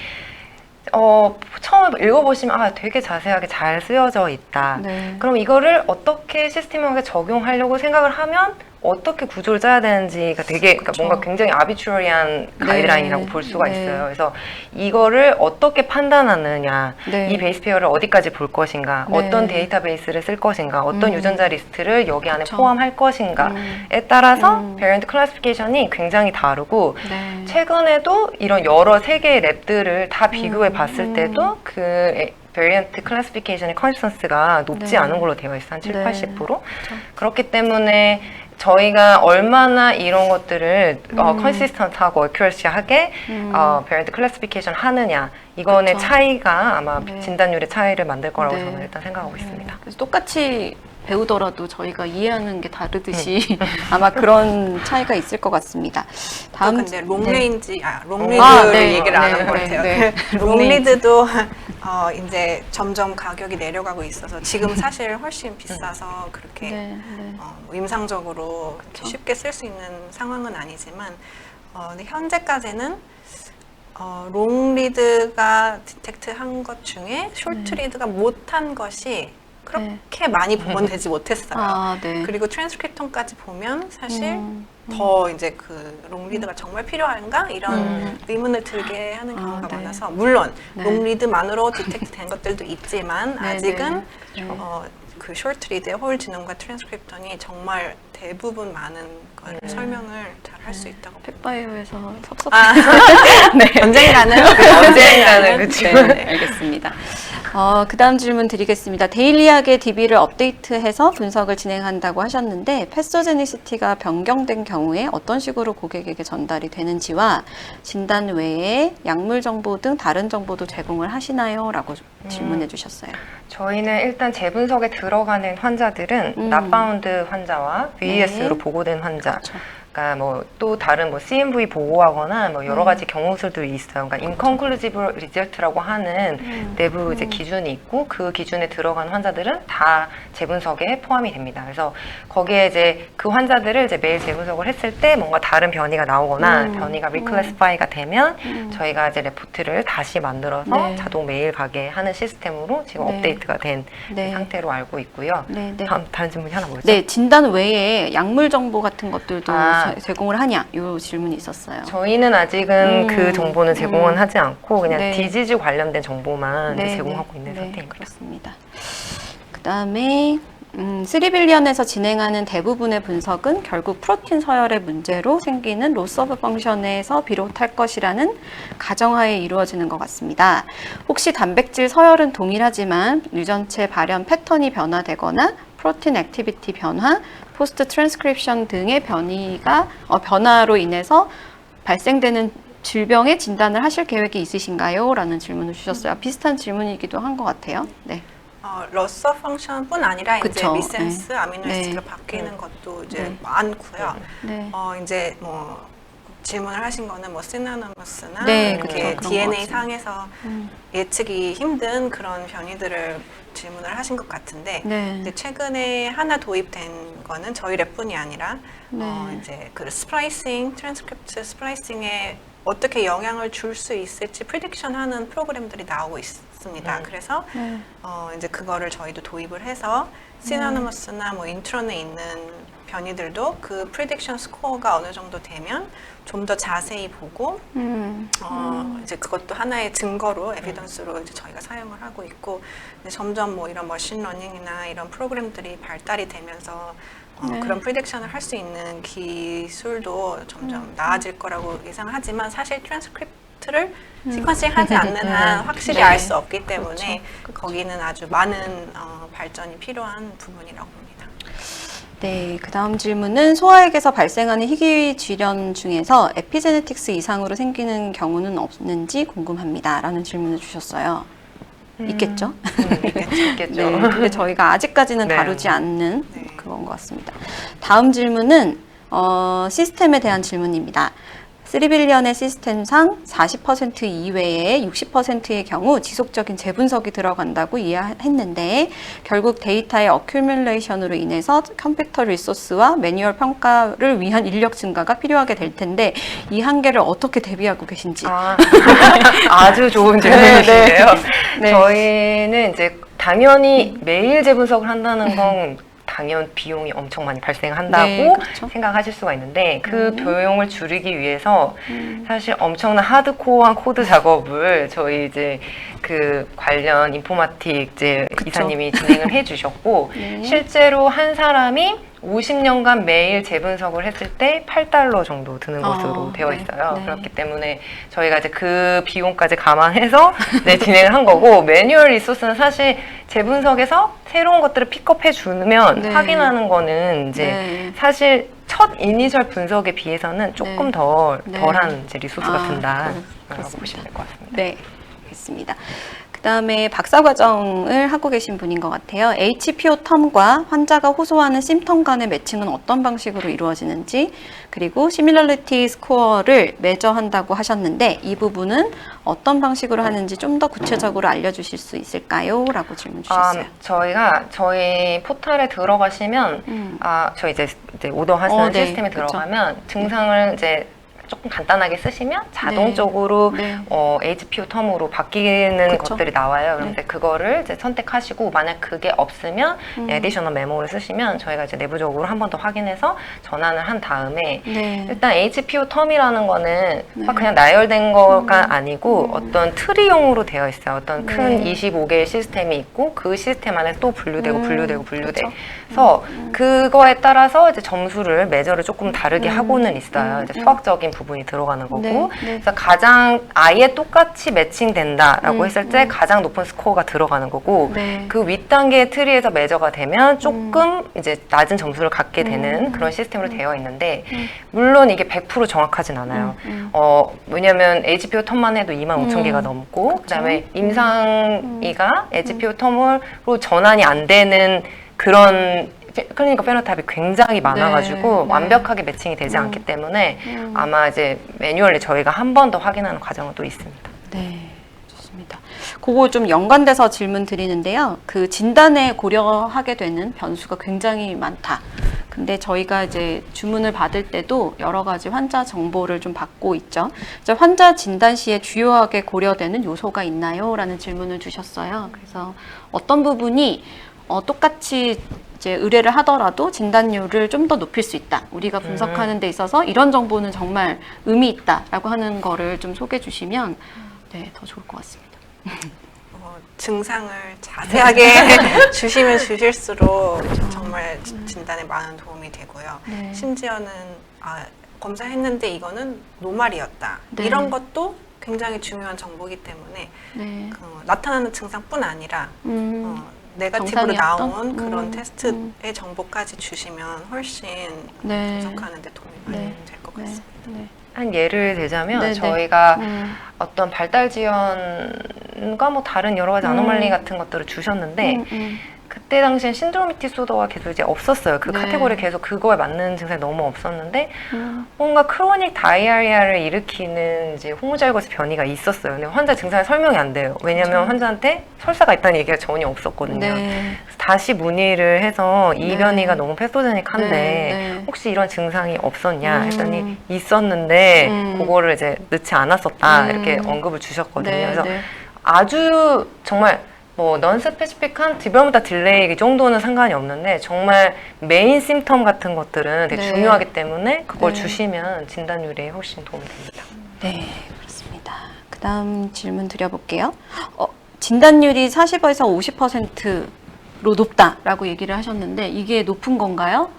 Speaker 3: 처음 읽어보시면 되게 자세하게 잘 쓰여져 있다.
Speaker 1: 네.
Speaker 3: 그럼 이거를 어떻게 시스템하게 적용하려고 생각을 하면 어떻게 구조를 짜야 되는지가 되게 그러니까 뭔가 굉장히 아비추어리한 가이드라인이라고 볼 수가
Speaker 1: 네.
Speaker 3: 있어요. 그래서 이거를 어떻게 판단하느냐,
Speaker 1: 네.
Speaker 3: 이 베이스 페어를 어디까지 볼 것인가,
Speaker 1: 네.
Speaker 3: 어떤 데이터베이스를 쓸 것인가, 어떤 유전자 리스트를 여기 안에
Speaker 1: 그쵸.
Speaker 3: 포함할 것인가에 따라서
Speaker 1: 음.
Speaker 3: 베리언트 클래시피케이션이 굉장히 다르고
Speaker 1: 네.
Speaker 3: 최근에도 이런 여러 세 개의 랩들을 다 비교해 봤을 때도 그 베리언트 클래시피케이션의 컨시스턴스가 높지
Speaker 1: 네.
Speaker 3: 않은 걸로 되어 있어요. 한 7,
Speaker 1: 네.
Speaker 3: 80%. 그렇기 때문에 저희가 얼마나 이런 것들을 컨시스턴트하고 어큐러시하게 베리언트 클래시피케이션 하느냐 이거의
Speaker 1: 그쵸.
Speaker 3: 차이가 아마
Speaker 1: 네.
Speaker 3: 진단율의 차이를 만들 거라고
Speaker 1: 네.
Speaker 3: 저는 일단 생각하고 있습니다.
Speaker 1: 그래서 똑같이 배우더라도 저희가 이해하는 게 다르듯이 아마 그런 차이가 있을 것 같습니다. 다음
Speaker 2: 근데 롱레인지, 롱리드를
Speaker 1: 네.
Speaker 2: 얘기를 안
Speaker 1: 네,
Speaker 2: 한 것
Speaker 1: 네,
Speaker 2: 같아요.
Speaker 1: 네.
Speaker 2: 롱리드도 이제 점점 가격이 내려가고 있어서 지금 사실 훨씬 비싸서 그렇게
Speaker 1: 네, 네.
Speaker 2: 임상적으로
Speaker 1: 그쵸.
Speaker 2: 쉽게 쓸 수 있는 상황은 아니지만 근데 현재까지는 롱리드가 디텍트한 것 중에 숏리드가 못한 것이 그렇게 많이 복원되지 못했어요.
Speaker 1: 네.
Speaker 2: 그리고 트랜스크립톤까지 보면 사실
Speaker 1: 음.
Speaker 2: 더 이제 그 롱리드가 정말 필요한가 이런 의문을 들게 하는 경우가
Speaker 1: 네.
Speaker 2: 많아서 물론
Speaker 1: 네.
Speaker 2: 롱리드만으로 디텍트 된 것들도 있지만
Speaker 1: 네,
Speaker 2: 아직은
Speaker 1: 네.
Speaker 2: 그 숏리드의 홀 지놈과 트랜스크립톤이 정말 대부분 많은 걸 설명을 잘 할 수 있다고
Speaker 1: 팩바이오에서 섭섭해. 네.
Speaker 2: 언젠가는
Speaker 3: 언젠가는 그쵸.
Speaker 1: 네, 알겠습니다. 그 다음 질문 드리겠습니다. 데일리하게 DB를 업데이트해서 분석을 진행한다고 하셨는데 패소제니시티가 변경된 경우에 어떤 식으로 고객에게 전달이 되는지와 진단 외에 약물 정보 등 다른 정보도 제공을 하시나요? 라고 질문해 주셨어요.
Speaker 3: 저희는 일단 재분석에 들어가는 환자들은 납바운드 환자와 VS로
Speaker 1: 네.
Speaker 3: 보고된 환자
Speaker 1: 그렇죠.
Speaker 3: 그러니까 뭐 또 다른 뭐 CMV 보고하거나 뭐 여러 가지 경우들도 있어요. 그러니까 inconclusive result라고 하는 내부 이제 기준이 있고 그 기준에 들어간 환자들은 다 재분석에 포함이 됩니다. 그래서 거기에 이제 그 환자들을 이제 매일 재분석을 했을 때 뭔가 다른 변이가 나오거나 변이가 reclassify가 되면 저희가 이제 레포트를 다시 만들어서
Speaker 1: 네.
Speaker 3: 자동 메일 가게 하는 시스템으로 지금
Speaker 1: 네.
Speaker 3: 업데이트가 된
Speaker 1: 네.
Speaker 3: 상태로 알고 있고요.
Speaker 1: 네, 네.
Speaker 3: 다른 질문이 하나 뭐였죠?
Speaker 1: 네, 진단 외에 약물 정보 같은 것들도 제공을 하냐 이 질문이 있었어요.
Speaker 3: 저희는 아직은 그 정보는 제공은
Speaker 1: 음.
Speaker 3: 하지 않고 그냥
Speaker 1: 네.
Speaker 3: 디지즈 관련된 정보만
Speaker 1: 네,
Speaker 3: 제공하고
Speaker 1: 네,
Speaker 3: 있는
Speaker 1: 네,
Speaker 3: 상태입니다.
Speaker 1: 그렇습니다. 그 다음에 3빌리언에서 진행하는 대부분의 분석은 결국 프로틴 서열의 문제로 생기는 로스 오브 펑션에서 비롯할 것이라는 가정하에 이루어지는 것 같습니다. 혹시 단백질 서열은 동일하지만 유전체 발현 패턴이 변화되거나 프로틴 액티비티 변화, 포스트 트랜스크립션 등의 변화로 인해서 발생되는 질병의 진단을 하실 계획이 있으신가요? 라는 질문을 주셨어요. 비슷한 질문이기도 한 것 같아요. 네.
Speaker 2: 러서 펑션뿐 아니라 이제
Speaker 1: 그쵸.
Speaker 2: 미센스
Speaker 1: 네.
Speaker 2: 아미노에시드가
Speaker 1: 네.
Speaker 2: 바뀌는 것도 이제
Speaker 1: 네.
Speaker 2: 많고요.
Speaker 1: 네.
Speaker 2: 이제 뭐 질문을 하신 거는 뭐 시나노머스나
Speaker 1: 네,
Speaker 2: 이렇게
Speaker 1: 그쵸. 그런 것
Speaker 2: DNA
Speaker 1: 같아요.
Speaker 2: 상에서 예측이 힘든 그런 변이들을 질문을 하신 것 같은데
Speaker 1: 네.
Speaker 2: 근데 최근에 하나 도입된 거는 저희 랩뿐이 아니라
Speaker 1: 네.
Speaker 2: 이제 그 스플라이싱, 트랜스크립트 스플라이싱에 어떻게 영향을 줄 수 있을지 프리딕션 하는 프로그램들이 나오고 있습니다. 그래서
Speaker 1: 네.
Speaker 2: 이제 그거를 저희도 도입을 해서 시나노머스나 뭐 인트론에 있는 변이들도 그 프리딕션 스코어가 어느 정도 되면 좀 더 자세히 보고 이제 그것도 하나의 증거로 에비던스로 이제 저희가 사용을 하고 있고 근데 점점 뭐 이런 머신러닝이나 이런 프로그램들이 발달이 되면서
Speaker 1: 네.
Speaker 2: 그런 프리딕션을 할 수 있는 기술도 점점 나아질 거라고 예상하지만 사실 트랜스크립트를 시퀀싱 하지 않는 한 확실히
Speaker 1: 네.
Speaker 2: 알 수 없기 때문에
Speaker 1: 그렇죠. 그렇죠.
Speaker 2: 거기는 아주 많은 발전이 필요한 부분이라고 봅니다.
Speaker 1: 네, 그 다음 질문은 소아에게서 발생하는 희귀 질환 중에서 에피제네틱스 이상으로 생기는 경우는 없는지 궁금합니다. 라는 질문을 주셨어요. 있겠죠?
Speaker 3: 있겠죠.
Speaker 1: 네, 근데 저희가 아직까지는
Speaker 3: 네.
Speaker 1: 다루지 않는
Speaker 2: 네.
Speaker 1: 그건 것 같습니다. 다음 질문은 시스템에 대한 질문입니다. 3빌리언의 시스템상 40% 이외에 60%의 경우 지속적인 재분석이 들어간다고 이해했는데 결국 데이터의 어큐뮬레이션으로 인해서 컴퓨터 리소스와 매뉴얼 평가를 위한 인력 증가가 필요하게 될 텐데 이 한계를 어떻게 대비하고 계신지.
Speaker 3: 아주 좋은 질문이신데요.
Speaker 1: 네.
Speaker 3: 저희는 이제 당연히 매일 재분석을 한다는 건 당연 비용이 엄청 많이 발생한다고
Speaker 1: 네, 그렇죠.
Speaker 3: 생각하실 수가 있는데 그 비용을 줄이기 위해서 사실 엄청난 하드코어한 코드 작업을 저희 이제 그 관련 인포마틱 이제
Speaker 1: 그쵸.
Speaker 3: 이사님이 진행을 해주셨고
Speaker 1: 네.
Speaker 3: 실제로 한 사람이 50년간 매일 재분석을 했을 때 $8 정도 드는 것으로 되어
Speaker 1: 네,
Speaker 3: 있어요.
Speaker 1: 네.
Speaker 3: 그렇기 때문에 저희가 이제 그 비용까지 감안해서 네, 진행을 한 거고 매뉴얼 리소스는 사실 재분석에서 새로운 것들을 픽업해 주면
Speaker 1: 네.
Speaker 3: 확인하는 거는 이제
Speaker 1: 네.
Speaker 3: 사실 첫 이니셜 분석에 비해서는 조금
Speaker 1: 네.
Speaker 3: 덜한 이제 리소스가 든다라고
Speaker 1: 그렇습니다.
Speaker 3: 보시면 될 것 같습니다.
Speaker 1: 네, 알겠습니다. 그 다음에 박사과정을 하고 계신 분인 것 같아요. HPO 텀과 환자가 호소하는 심텀 간의 매칭은 어떤 방식으로 이루어지는지, 그리고 시밀러리티 스코어를 매저한다고 하셨는데 이 부분은 어떤 방식으로 하는지 좀 더 구체적으로 알려주실 수 있을까요? 라고 질문 주셨어요.
Speaker 3: 저희가 저희 포털에 들어가시면 저희 이제 오더하시는
Speaker 1: 네,
Speaker 3: 시스템에
Speaker 1: 그쵸.
Speaker 3: 들어가면 증상을 이제 조금 간단하게 쓰시면 자동적으로
Speaker 1: 네.
Speaker 3: HPO 텀으로 바뀌는
Speaker 1: 그쵸.
Speaker 3: 것들이 나와요. 그럼
Speaker 1: 네.
Speaker 3: 이제 그거를 이제 선택하시고 만약 그게 없으면 에디셔널 메모를 쓰시면 저희가 이제 내부적으로 한 번 더 확인해서 전환을 한 다음에
Speaker 1: 네.
Speaker 3: 일단 HPO 텀이라는 거는
Speaker 1: 네.
Speaker 3: 그냥 나열된 거가 아니고 어떤 트리용으로 되어 있어요. 어떤 큰
Speaker 1: 네.
Speaker 3: 25개의 시스템이 있고 그 시스템 안에 또 분류되고
Speaker 1: 그렇죠.
Speaker 3: 분류돼서 그거에 따라서 이제 점수를 매저를 조금 다르게 하고는 있어요. 이제 수학적인 부분이 들어가는 거고
Speaker 1: 네, 네.
Speaker 3: 그래서 가장 아예 똑같이 매칭된다라고 했을 때 가장 높은 스코어가 들어가는 거고
Speaker 1: 네.
Speaker 3: 그 윗단계의 트리에서 매저가 되면 조금 이제 낮은 점수를 갖게 되는 그런 시스템으로 되어 있는데 물론 이게 100% 정확하진 않아요. 왜냐면 HPO 텀만 해도 25,000개가 넘고 그다음에 임상이가 HPO 텀으로 전환이 안 되는 그런 클리니컬 페노타입이 굉장히 많아가지고
Speaker 1: 네.
Speaker 3: 완벽하게 매칭이 되지 않기 때문에 아마 이제 매뉴얼에 저희가 한 번 더 확인하는 과정은 또 있습니다.
Speaker 1: 네, 좋습니다. 그거 좀 연관돼서 질문 드리는데요. 그 진단에 고려하게 되는 변수가 굉장히 많다. 근데 저희가 이제 주문을 받을 때도 여러 가지 환자 정보를 좀 받고 있죠. 이제 환자 진단 시에 주요하게 고려되는 요소가 있나요? 라는 질문을 주셨어요. 그래서 어떤 부분이 똑같이 이제 의뢰를 하더라도 진단율을 좀 더 높일 수 있다. 우리가 분석하는 데 있어서 이런 정보는 정말 의미 있다라고 하는 거를 좀 소개해 주시면 네, 더 좋을 것 같습니다.
Speaker 2: 증상을 자세하게 주시면 주실수록 정말 진단에 많은 도움이 되고요.
Speaker 1: 네.
Speaker 2: 심지어는 검사했는데 이거는 노말이었다.
Speaker 1: 네.
Speaker 2: 이런 것도 굉장히 중요한 정보이기 때문에
Speaker 1: 네.
Speaker 2: 나타나는 증상뿐 아니라 네거티브로
Speaker 1: 정상이었던?
Speaker 2: 나온 그런 테스트의 정보까지 주시면 훨씬
Speaker 1: 네.
Speaker 2: 분석하는 데 도움이 많이
Speaker 1: 네.
Speaker 2: 될 것
Speaker 1: 네.
Speaker 2: 같습니다.
Speaker 1: 네.
Speaker 3: 한 예를 들자면
Speaker 1: 네네.
Speaker 3: 저희가 어떤 발달 지연과 뭐 다른 여러 가지 아노말리 같은 것들을 주셨는데 그때 당시엔 신드롬 디소더가 계속 이제 없었어요. 그
Speaker 1: 네.
Speaker 3: 카테고리 계속 그거에 맞는 증상이 너무 없었는데 뭔가 크로닉 다이아리아를 일으키는 이제 호모잘거스 변이가 있었어요. 근데 환자 증상이 설명이 안 돼요. 왜냐면 환자한테 설사가 있다는 얘기가 전혀 없었거든요.
Speaker 1: 네.
Speaker 3: 그래서 다시 문의를 해서 이
Speaker 1: 네.
Speaker 3: 변이가 너무 패소제닉한데
Speaker 1: 네.
Speaker 3: 혹시 이런 증상이 없었냐 했더니 있었는데 그거를 이제 넣지 않았었다 이렇게 언급을 주셨거든요.
Speaker 1: 네.
Speaker 3: 그래서
Speaker 1: 네.
Speaker 3: 아주 정말 뭐 넌스페시픽한 디벨롭먼트 딜레이 이 정도는 상관이 없는데 정말 메인 심텀 같은 것들은 되게
Speaker 1: 네.
Speaker 3: 중요하기 때문에 그걸
Speaker 1: 네.
Speaker 3: 주시면 진단율에 훨씬 도움이 됩니다.
Speaker 1: 네, 그렇습니다. 그 다음 질문 드려볼게요. 진단율이 40에서 50%로 높다라고 얘기를 하셨는데 이게 높은 건가요?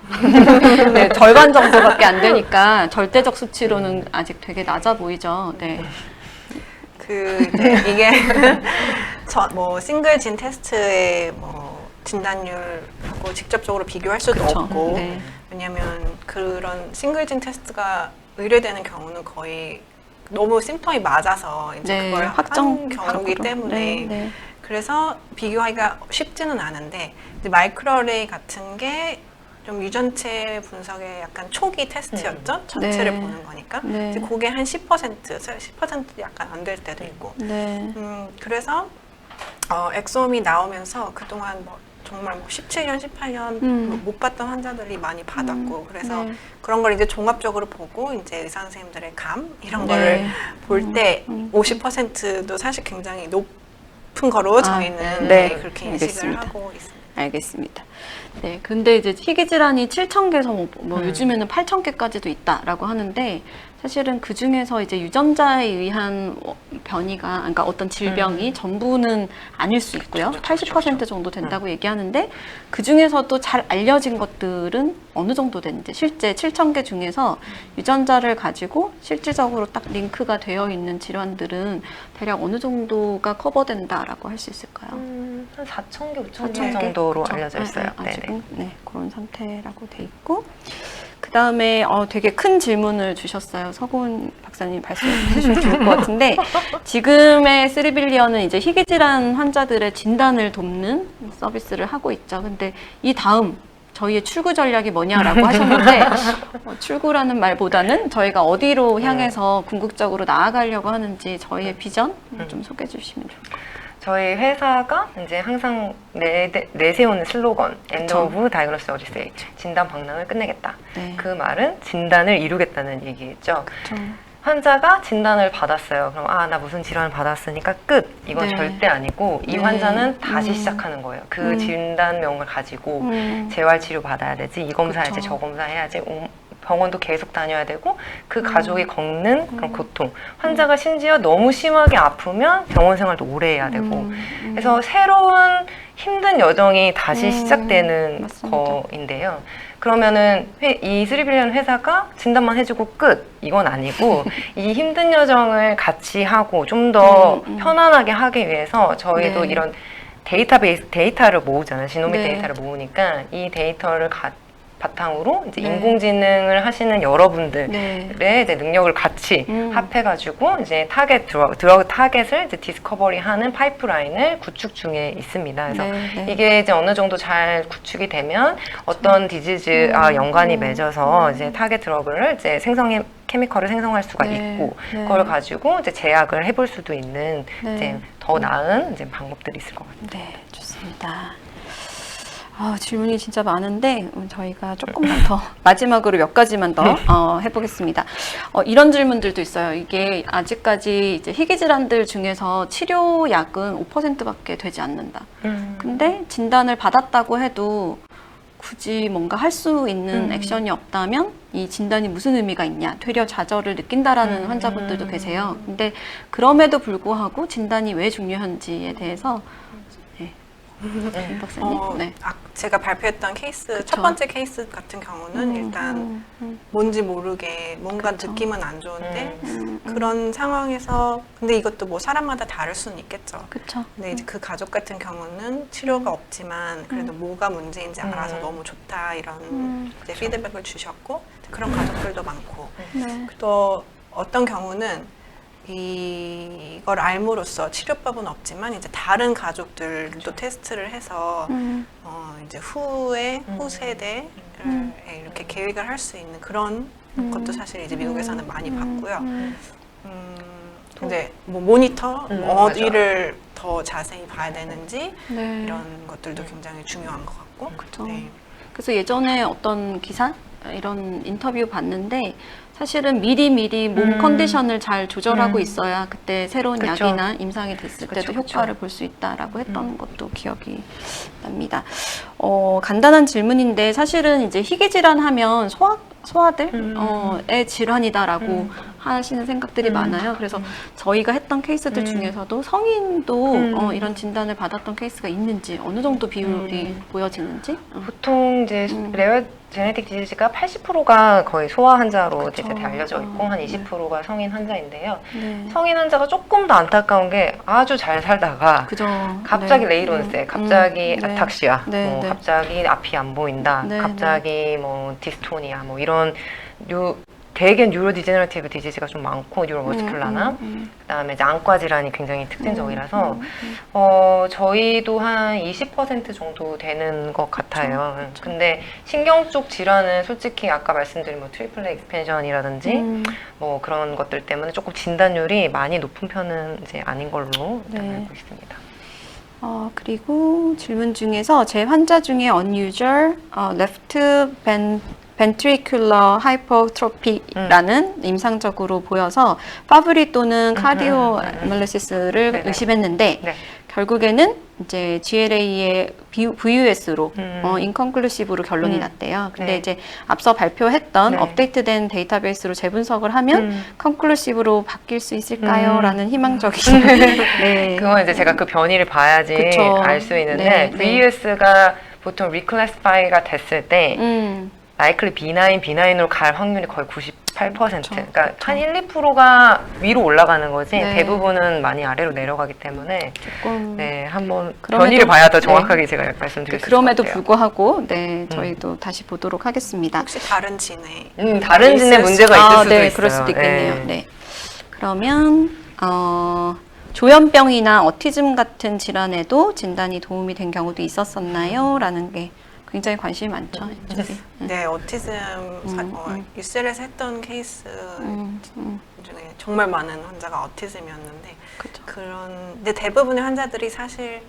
Speaker 1: 네, 절반 정도밖에 안 되니까 절대적 수치로는 아직 되게 낮아 보이죠. 네.
Speaker 2: 이게 뭐 싱글 진 테스트의 뭐 진단율하고 직접적으로 비교할 수도
Speaker 1: 그쵸.
Speaker 2: 없고
Speaker 1: 네.
Speaker 2: 왜냐하면 그런 싱글 진 테스트가 의뢰되는 경우는 거의 너무 심통이 맞아서 이제
Speaker 1: 네,
Speaker 2: 그걸
Speaker 1: 확정
Speaker 2: 한 경우이기
Speaker 1: 각오로.
Speaker 2: 때문에
Speaker 1: 네, 네.
Speaker 2: 그래서 비교하기가 쉽지는 않은데 이제 마이크로레이 같은 게 좀 유전체 분석의 약간 초기 테스트였죠. 전체를
Speaker 1: 네.
Speaker 2: 보는 거니까.
Speaker 1: 네.
Speaker 2: 이제 그게 한 10% 약간 안 될 때도 있고.
Speaker 1: 네.
Speaker 2: 그래서 엑솜이 나오면서 그동안 뭐 정말 뭐 17년, 18년 못 봤던 환자들이 많이 받았고 그래서
Speaker 1: 네.
Speaker 2: 그런 걸 이제 종합적으로 보고 이제 의사 선생님들의 감 이런
Speaker 1: 네.
Speaker 2: 거를 볼 때 50%도 사실 굉장히 높은 거로 저희는
Speaker 1: 네.
Speaker 2: 그렇게
Speaker 1: 알겠습니다.
Speaker 2: 인식을 하고 있습니다.
Speaker 1: 알겠습니다. 네, 근데 이제 희귀질환이 7,000개에서 뭐 요즘에는 8,000개까지도 있다라고 하는데 사실은 그 중에서 이제 유전자에 의한 변이가, 그러니까 어떤 질병이 전부는 아닐 수 있고요. 80% 정도 된다고 얘기하는데 그 중에서도 잘 알려진 것들은 어느 정도 되는지 실제 7,000개 중에서 유전자를 가지고 실질적으로 딱 링크가 되어 있는 질환들은 대략 어느 정도가 커버된다라고 할 수 있을까요?
Speaker 3: 한 4,000개, 5,000개
Speaker 1: 4,000개?
Speaker 3: 정도로
Speaker 1: 그쵸?
Speaker 3: 알려져 있어요.
Speaker 1: 네, 아직은
Speaker 3: 네네.
Speaker 1: 네, 그런 상태라고 돼 있고 그 다음에 되게 큰 질문을 주셨어요. 서고은 박사님 말씀해 주시면 좋을 것 같은데 지금의 3빌리언은 이제 희귀질환 환자들의 진단을 돕는 서비스를 하고 있죠. 근데 이 다음 저희의 출구 전략이 뭐냐라고 하셨는데 출구라는 말보다는 저희가 어디로 향해서 궁극적으로 나아가려고 하는지 저희의 비전 좀 소개해 주시면 좋을 것 같아요.
Speaker 3: 저희 회사가 이제 항상 내세우는 슬로건 End of Diagnosis Odyssey, 진단 방랑을 끝내겠다.
Speaker 1: 네.
Speaker 3: 그 말은 진단을 이루겠다는 얘기겠죠.
Speaker 1: 그렇죠.
Speaker 3: 환자가 진단을 받았어요. 그럼 나 무슨 질환을 받았으니까 끝. 이건
Speaker 1: 네.
Speaker 3: 절대 아니고 이
Speaker 1: 네.
Speaker 3: 환자는 다시 시작하는 거예요. 그 진단명을 가지고 재활치료 받아야 되지. 이 검사해야지,
Speaker 1: 그쵸.
Speaker 3: 저 검사해야지. 병원도 계속 다녀야 되고 그 가족이 겪는 그런 고통. 환자가 심지어 너무 심하게 아프면 병원 생활도 오래 해야 되고. 그래서 새로운 힘든 여정이 다시 시작되는
Speaker 1: 맞습니다.
Speaker 3: 거인데요. 그러면은 이 3빌리언 회사가 진단만 해주고 끝 이건 아니고 이 힘든 여정을 같이 하고 좀 더 편안하게 하기 위해서 저희도
Speaker 1: 네.
Speaker 3: 이런 데이터를 모으잖아요. 지노믹
Speaker 1: 네.
Speaker 3: 데이터를 모으니까 이 데이터를 바탕으로 이제
Speaker 1: 네.
Speaker 3: 인공지능을 하시는 여러분들의
Speaker 1: 네.
Speaker 3: 이제 능력을 같이 합해가지고 이제 드러그 타겟을 이제 디스커버리하는 파이프라인을 구축 중에 있습니다. 그래서
Speaker 1: 네.
Speaker 3: 이게 이제 어느 정도 잘 구축이 되면 어떤 디지즈와 연관이 맺어서 이제 타겟 드러그를 이제 케미컬을 생성할 수가
Speaker 1: 네.
Speaker 3: 있고
Speaker 1: 네.
Speaker 3: 그걸 가지고 이제 제약을 해볼 수도 있는
Speaker 1: 네.
Speaker 3: 이제 더 나은 이제 방법들이 있을 것 같아요.
Speaker 1: 네, 좋습니다. 질문이 진짜 많은데 저희가 조금만 더 마지막으로 몇 가지만 더 해보겠습니다. 이런 질문들도 있어요. 이게 아직까지 이제 희귀질환들 중에서 치료약은 5%밖에 되지 않는다. 근데 진단을 받았다고 해도 굳이 뭔가 할 수 있는 액션이 없다면 이 진단이 무슨 의미가 있냐, 되려 좌절을 느낀다라는 환자분들도 계세요. 근데 그럼에도 불구하고 진단이 왜 중요한지에 대해서 김 박사님. 네.
Speaker 2: 제가 발표했던 케이스,
Speaker 1: 그쵸.
Speaker 2: 첫 번째 케이스 같은 경우는 일단 뭔지 모르게 뭔가
Speaker 1: 그쵸.
Speaker 2: 느낌은 안 좋은데 그런 상황에서 근데 이것도 뭐 사람마다 다를 수는 있겠죠.
Speaker 1: 그렇죠.
Speaker 2: 근데 이제 그 가족 같은 경우는 치료가 없지만 그래도 뭐가 문제인지 알아서 너무 좋다 이런 이제 피드백을 주셨고 그런 가족들도 많고
Speaker 1: 네.
Speaker 2: 또 어떤 경우는 이걸 알므로써 치료법은 없지만 이제 다른 가족들도 테스트를 해서 이제 후 세대에 이렇게 계획을 할 수 있는 그런 것도 사실 이제 미국에서는 많이 봤고요. 근데 뭐 모니터 어디를 더 자세히 봐야 되는지
Speaker 1: 네.
Speaker 2: 이런 것들도 굉장히 중요한 것 같고.
Speaker 1: 그렇죠.
Speaker 2: 네.
Speaker 1: 그래서 예전에 어떤 기사 이런 인터뷰 봤는데 사실은 미리 몸 컨디션을 잘 조절하고 있어야 그때 새로운
Speaker 3: 그쵸.
Speaker 1: 약이나 임상이 됐을 때도
Speaker 3: 그쵸.
Speaker 1: 효과를 볼 수 있다라고 했던 것도 기억이 납니다. 간단한 질문인데 사실은 이제 희귀 질환하면 소아들의 질환이다라고 하시는 생각들이 많아요. 그래서 저희가 했던 케이스들 중에서도 성인도 이런 진단을 받았던 케이스가 있는지 어느 정도 비율이 보여지는지.
Speaker 3: 보통 이제 레어 제네틱 디지즈가 80%가 거의 소아 환자로
Speaker 1: 그쵸.
Speaker 3: 이제 알려져 있고 한 20%가 성인 환자인데요.
Speaker 1: 네.
Speaker 3: 성인 환자가 조금 더 안타까운 게 아주 잘 살다가
Speaker 1: 그죠.
Speaker 3: 갑자기
Speaker 1: 네.
Speaker 3: 레이론세, 갑자기
Speaker 1: 네.
Speaker 3: 아탁시아,
Speaker 1: 네,
Speaker 3: 뭐
Speaker 1: 네.
Speaker 3: 갑자기 앞이 안 보인다,
Speaker 1: 네,
Speaker 3: 갑자기 뭐 디스토니아, 뭐 이런 되게 뉴로 디제너러티브 디지즈가 좀 많고 뉴로머스큘라나 그다음에 이제 안과 질환이 굉장히 특징적이라서 저희도 한 20% 정도 되는 것 같아요.
Speaker 1: 그쵸.
Speaker 3: 근데 신경 쪽 질환은 솔직히 아까 말씀드린 뭐 트리플 익스펜션이라든지 뭐 그런 것들 때문에 조금 진단율이 많이 높은 편은 이제 아닌 걸로 일단
Speaker 1: 네.
Speaker 3: 알고 있습니다.
Speaker 1: 그리고 질문 중에서 제 환자 중에 unusual left ventricular hypertrophy라는 임상적으로 보여서 파브리 또는 카디오 애널리시스를
Speaker 3: 네네.
Speaker 1: 의심했는데
Speaker 3: 네.
Speaker 1: 결국에는 이제 GLA의 VUS로 인컨클루시브로 결론이 났대요. 근데
Speaker 3: 네.
Speaker 1: 이제 앞서 발표했던
Speaker 3: 네.
Speaker 1: 업데이트된 데이터베이스로 재분석을 하면 컨클루시브로 바뀔 수 있을까요? 라는 희망적인 네.
Speaker 3: 그건 이제 제가 그 변이를 봐야지
Speaker 1: 그쵸.
Speaker 3: 알 수 있는데
Speaker 1: 네, 네.
Speaker 3: VUS가 보통 리클래시파이가 됐을 때 likely 비나인으로 갈 확률이 거의 98%. 그러니까 한 1~2%가 위로 올라가는 거지
Speaker 1: 네.
Speaker 3: 대부분은 많이 아래로 내려가기 때문에
Speaker 1: 조금
Speaker 3: 네, 한번
Speaker 1: 그럼에도-
Speaker 3: 변이를 봐야 더
Speaker 1: 네.
Speaker 3: 정확하게 제가 말씀드릴 수 있을 것
Speaker 1: 그럼에도
Speaker 3: 같아요.
Speaker 1: 불구하고 네 저희도 다시 보도록 하겠습니다.
Speaker 2: 혹시 다른 진에
Speaker 3: 다른 진에 문제가 있을 수도
Speaker 1: 네,
Speaker 3: 있어요.
Speaker 1: 그럴 수도 있겠네요.
Speaker 3: 네.
Speaker 1: 네. 그러면 조현병이나 어티즘 같은 질환에도 진단이 도움이 된 경우도 있었었나요? 라는 게 굉장히 관심이 많죠. 이쪽이.
Speaker 2: 네, 오티즘 UCL에서 했던 케이스 중에 정말 많은 환자가 오티즘이었는데
Speaker 1: 그렇죠.
Speaker 2: 근데 대부분의 환자들이 사실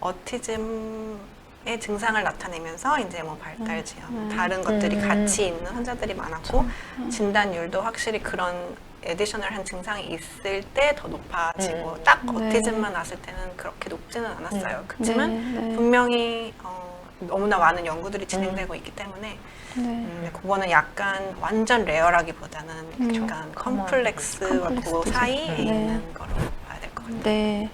Speaker 2: 오티즘의 증상을 나타내면서 이제 뭐 발달 지연, 다른 것들이 같이 있는 환자들이 많았고 진단율도 확실히 그런 에디셔널한 증상이 있을 때 더 높아지고 딱
Speaker 1: 네.
Speaker 2: 오티즘만 났을 때는 그렇게 높지는 않았어요. 그렇지만
Speaker 1: 네.
Speaker 2: 분명히 너무나 많은 연구들이 진행되고 있기 때문에
Speaker 1: 네.
Speaker 2: 그거는 약간 완전 레어라기보다는 약간 컴플렉스와 그 사이에
Speaker 1: 네.
Speaker 2: 있는 거로 봐야 될 것 같아요.
Speaker 1: 네.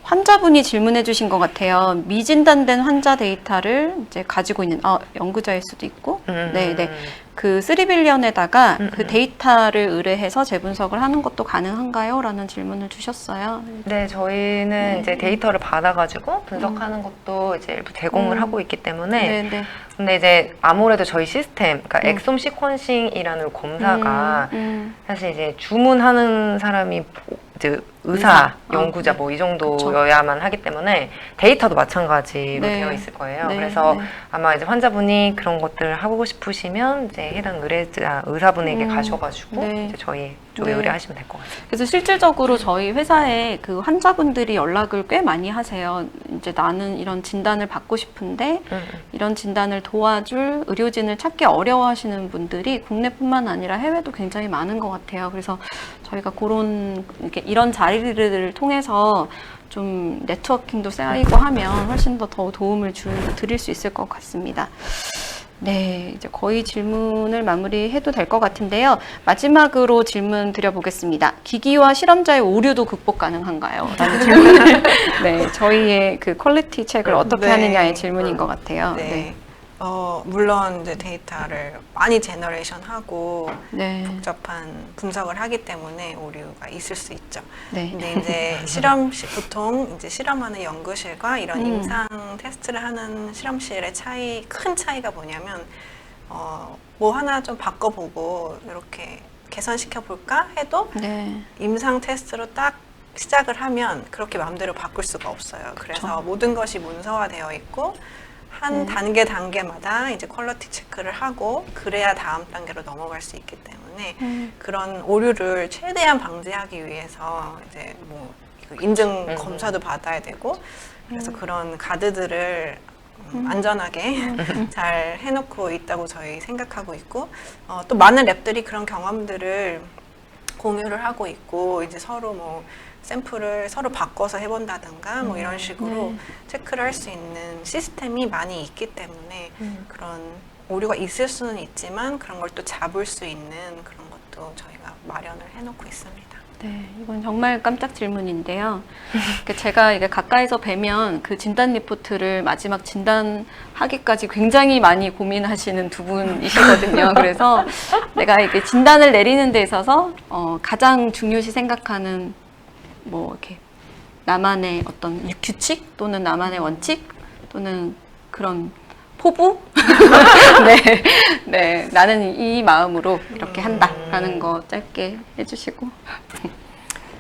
Speaker 1: 환자분이 질문해 주신 것 같아요. 미진단된 환자 데이터를 이제 가지고 있는 연구자일 수도 있고 네. 그 3빌리언에다가 그 데이터를 의뢰해서 재분석을 하는 것도 가능한가요? 라는 질문을 주셨어요.
Speaker 3: 네, 저희는 이제 데이터를 받아가지고 분석하는 것도 이제 일부 제공을 하고 있기 때문에
Speaker 1: 네.
Speaker 3: 근데 이제 아무래도 저희 시스템, 그러니까 엑솜 시퀀싱이라는 검사가 사실 이제 주문하는 사람이 이제 의사, 연구자
Speaker 1: 네.
Speaker 3: 뭐 이 정도여야만 하기 때문에 데이터도 마찬가지로
Speaker 1: 네.
Speaker 3: 되어 있을 거예요.
Speaker 1: 네.
Speaker 3: 그래서
Speaker 1: 네.
Speaker 3: 아마 이제 환자분이 그런 것들을 하고 싶으시면 이제 해당 의사분에게 가셔가지고
Speaker 1: 네.
Speaker 3: 이제 저희 쪽에
Speaker 1: 네.
Speaker 3: 의뢰하시면 될 것 같아요.
Speaker 1: 그래서 실질적으로 저희 회사에 그 환자분들이 연락을 꽤 많이 하세요. 이제 나는 이런 진단을 받고 싶은데 이런 진단을 도와줄 의료진을 찾기 어려워하시는 분들이 국내뿐만 아니라 해외도 굉장히 많은 것 같아요. 그래서 저희가 이런 자리를 통해서 좀 네트워킹도 쌓이고 하면 훨씬 더 도움을 드릴 수 있을 것 같습니다. 네, 이제 거의 질문을 마무리해도 될 것 같은데요. 마지막으로 질문 드려보겠습니다. 기기와 실험자의 오류도 극복 가능한가요? 라는 질문을 네, 저희의 그 퀄리티 체크를 어떻게
Speaker 2: 네.
Speaker 1: 하느냐의 질문인 것 같아요.
Speaker 2: 네. 물론 이제 데이터를 많이 제너레이션하고
Speaker 1: 네.
Speaker 2: 복잡한 분석을 하기 때문에 오류가 있을 수 있죠.
Speaker 1: 네.
Speaker 2: 근데 이제 보통 이제 실험하는 연구실과 이런 임상 테스트를 하는 실험실의 큰 차이가 뭐냐면, 뭐 하나 좀 바꿔보고 이렇게 개선시켜 볼까 해도
Speaker 1: 네.
Speaker 2: 임상 테스트로 딱 시작을 하면 그렇게 마음대로 바꿀 수가 없어요. 그래서 모든 것이 문서화되어 있고 한 단계마다 이제 퀄리티 체크를 하고 그래야 다음 단계로 넘어갈 수 있기 때문에 그런 오류를 최대한 방지하기 위해서 이제 뭐 인증 검사도 받아야 되고 그래서 그런 가드들을 안전하게 잘 해놓고 있다고 저희 생각하고 있고 또 많은 랩들이 그런 경험들을 공유를 하고 있고 이제 서로 뭐 샘플을 서로 바꿔서 해본다든가 뭐 이런 식으로 체크를 할 수 있는 시스템이 많이 있기 때문에 그런 오류가 있을 수는 있지만 그런 걸 또 잡을 수 있는 그런 것도 저희가 마련을 해놓고 있습니다.
Speaker 1: 네, 이건 정말 깜짝 질문인데요. 제가 이게 가까이서 뵈면 그 진단 리포트를 마지막 진단하기까지 굉장히 많이 고민하시는 두 분이시거든요. 그래서 내가 이게 진단을 내리는 데 있어서 가장 중요시 생각하는 뭐 이렇게 나만의 어떤 규칙 또는 나만의 원칙 또는 그런 포부? 네, 네, 나는 이 마음으로 이렇게 한다라는 거 짧게 해주시고.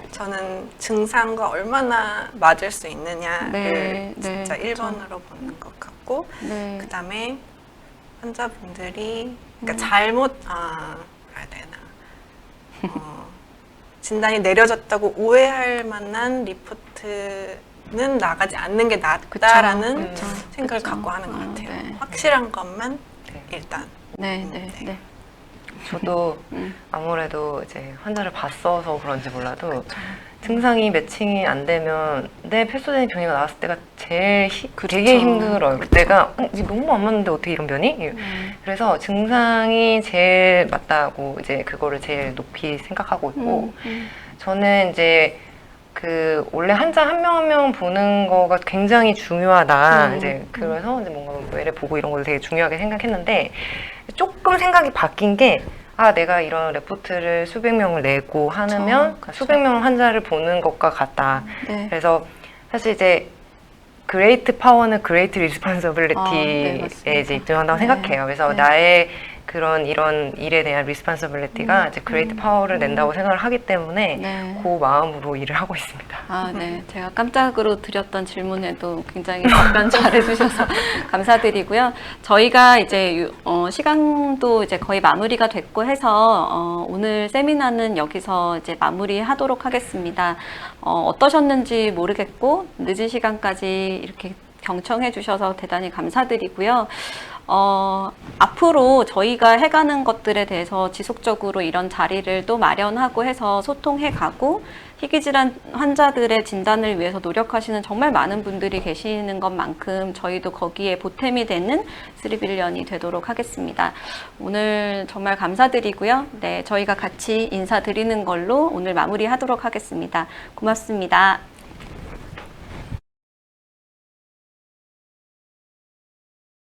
Speaker 2: 저는 증상과 얼마나 맞을 수 있느냐를
Speaker 1: 네,
Speaker 2: 진짜
Speaker 1: 네,
Speaker 2: 1번으로 보는 것 같고
Speaker 1: 네,
Speaker 2: 그 다음에 환자분들이 그러니까 잘못 해야 되나 진단이 내려졌다고 오해할 만한 리포트는 나가지 않는 게 낫다라는
Speaker 1: 그쵸,
Speaker 2: 생각을
Speaker 1: 그쵸.
Speaker 2: 갖고 하는 것 같아요.
Speaker 1: 네.
Speaker 2: 확실한 것만
Speaker 3: 네.
Speaker 2: 일단.
Speaker 1: 네, 네,
Speaker 2: 네.
Speaker 1: 네.
Speaker 3: 저도 아무래도 이제 환자를 봤어서 그런지 몰라도 증상이 매칭이 안 되면 내 폐소된 변이가 나왔을 때가 제일 되게 힘들어요. 그때가 이게 너무 안 맞는데 어떻게 이런 변이? 그래서 증상이 제일 맞다고 이제 그거를 제일 높이 생각하고 있고 저는 이제 그 원래 환자 한 명 한 명 보는 거가 굉장히 중요하다. 이제 그래서 이제 뭔가 뇌를 보고 이런 걸 되게 중요하게 생각했는데 조금 생각이 바뀐 게 내가 이런 레포트를 수백 명을 내고 하면 수백 명 환자를 보는 것과 같다.
Speaker 1: 네.
Speaker 3: 그래서 사실 이제 그레이트 파워는 그레이트 리스폰서빌리티에
Speaker 1: 맞습니다.
Speaker 3: 이제 입증한다고
Speaker 1: 네.
Speaker 3: 생각해요. 그래서
Speaker 1: 네.
Speaker 3: 나의 그런 이런 일에 대한 리스폰서빌리티가 이제 그레이트 파워를 낸다고 생각을 하기 때문에
Speaker 1: 네.
Speaker 3: 그 마음으로 일을 하고 있습니다.
Speaker 1: 네. 제가 깜짝으로 드렸던 질문에도 굉장히 답변 잘해주셔서 감사드리고요. 저희가 이제 시간도 이제 거의 마무리가 됐고 해서 오늘 세미나는 여기서 이제 마무리하도록 하겠습니다. 어떠셨는지 모르겠고 늦은 시간까지 이렇게 경청해 주셔서 대단히 감사드리고요. 앞으로 저희가 해가는 것들에 대해서 지속적으로 이런 자리를 또 마련하고 해서 소통해 가고 희귀질환 환자들의 진단을 위해서 노력하시는 정말 많은 분들이 계시는 것만큼 저희도 거기에 보탬이 되는 3빌리언이 되도록 하겠습니다. 오늘 정말 감사드리고요. 네, 저희가 같이 인사드리는 걸로 오늘 마무리하도록 하겠습니다. 고맙습니다.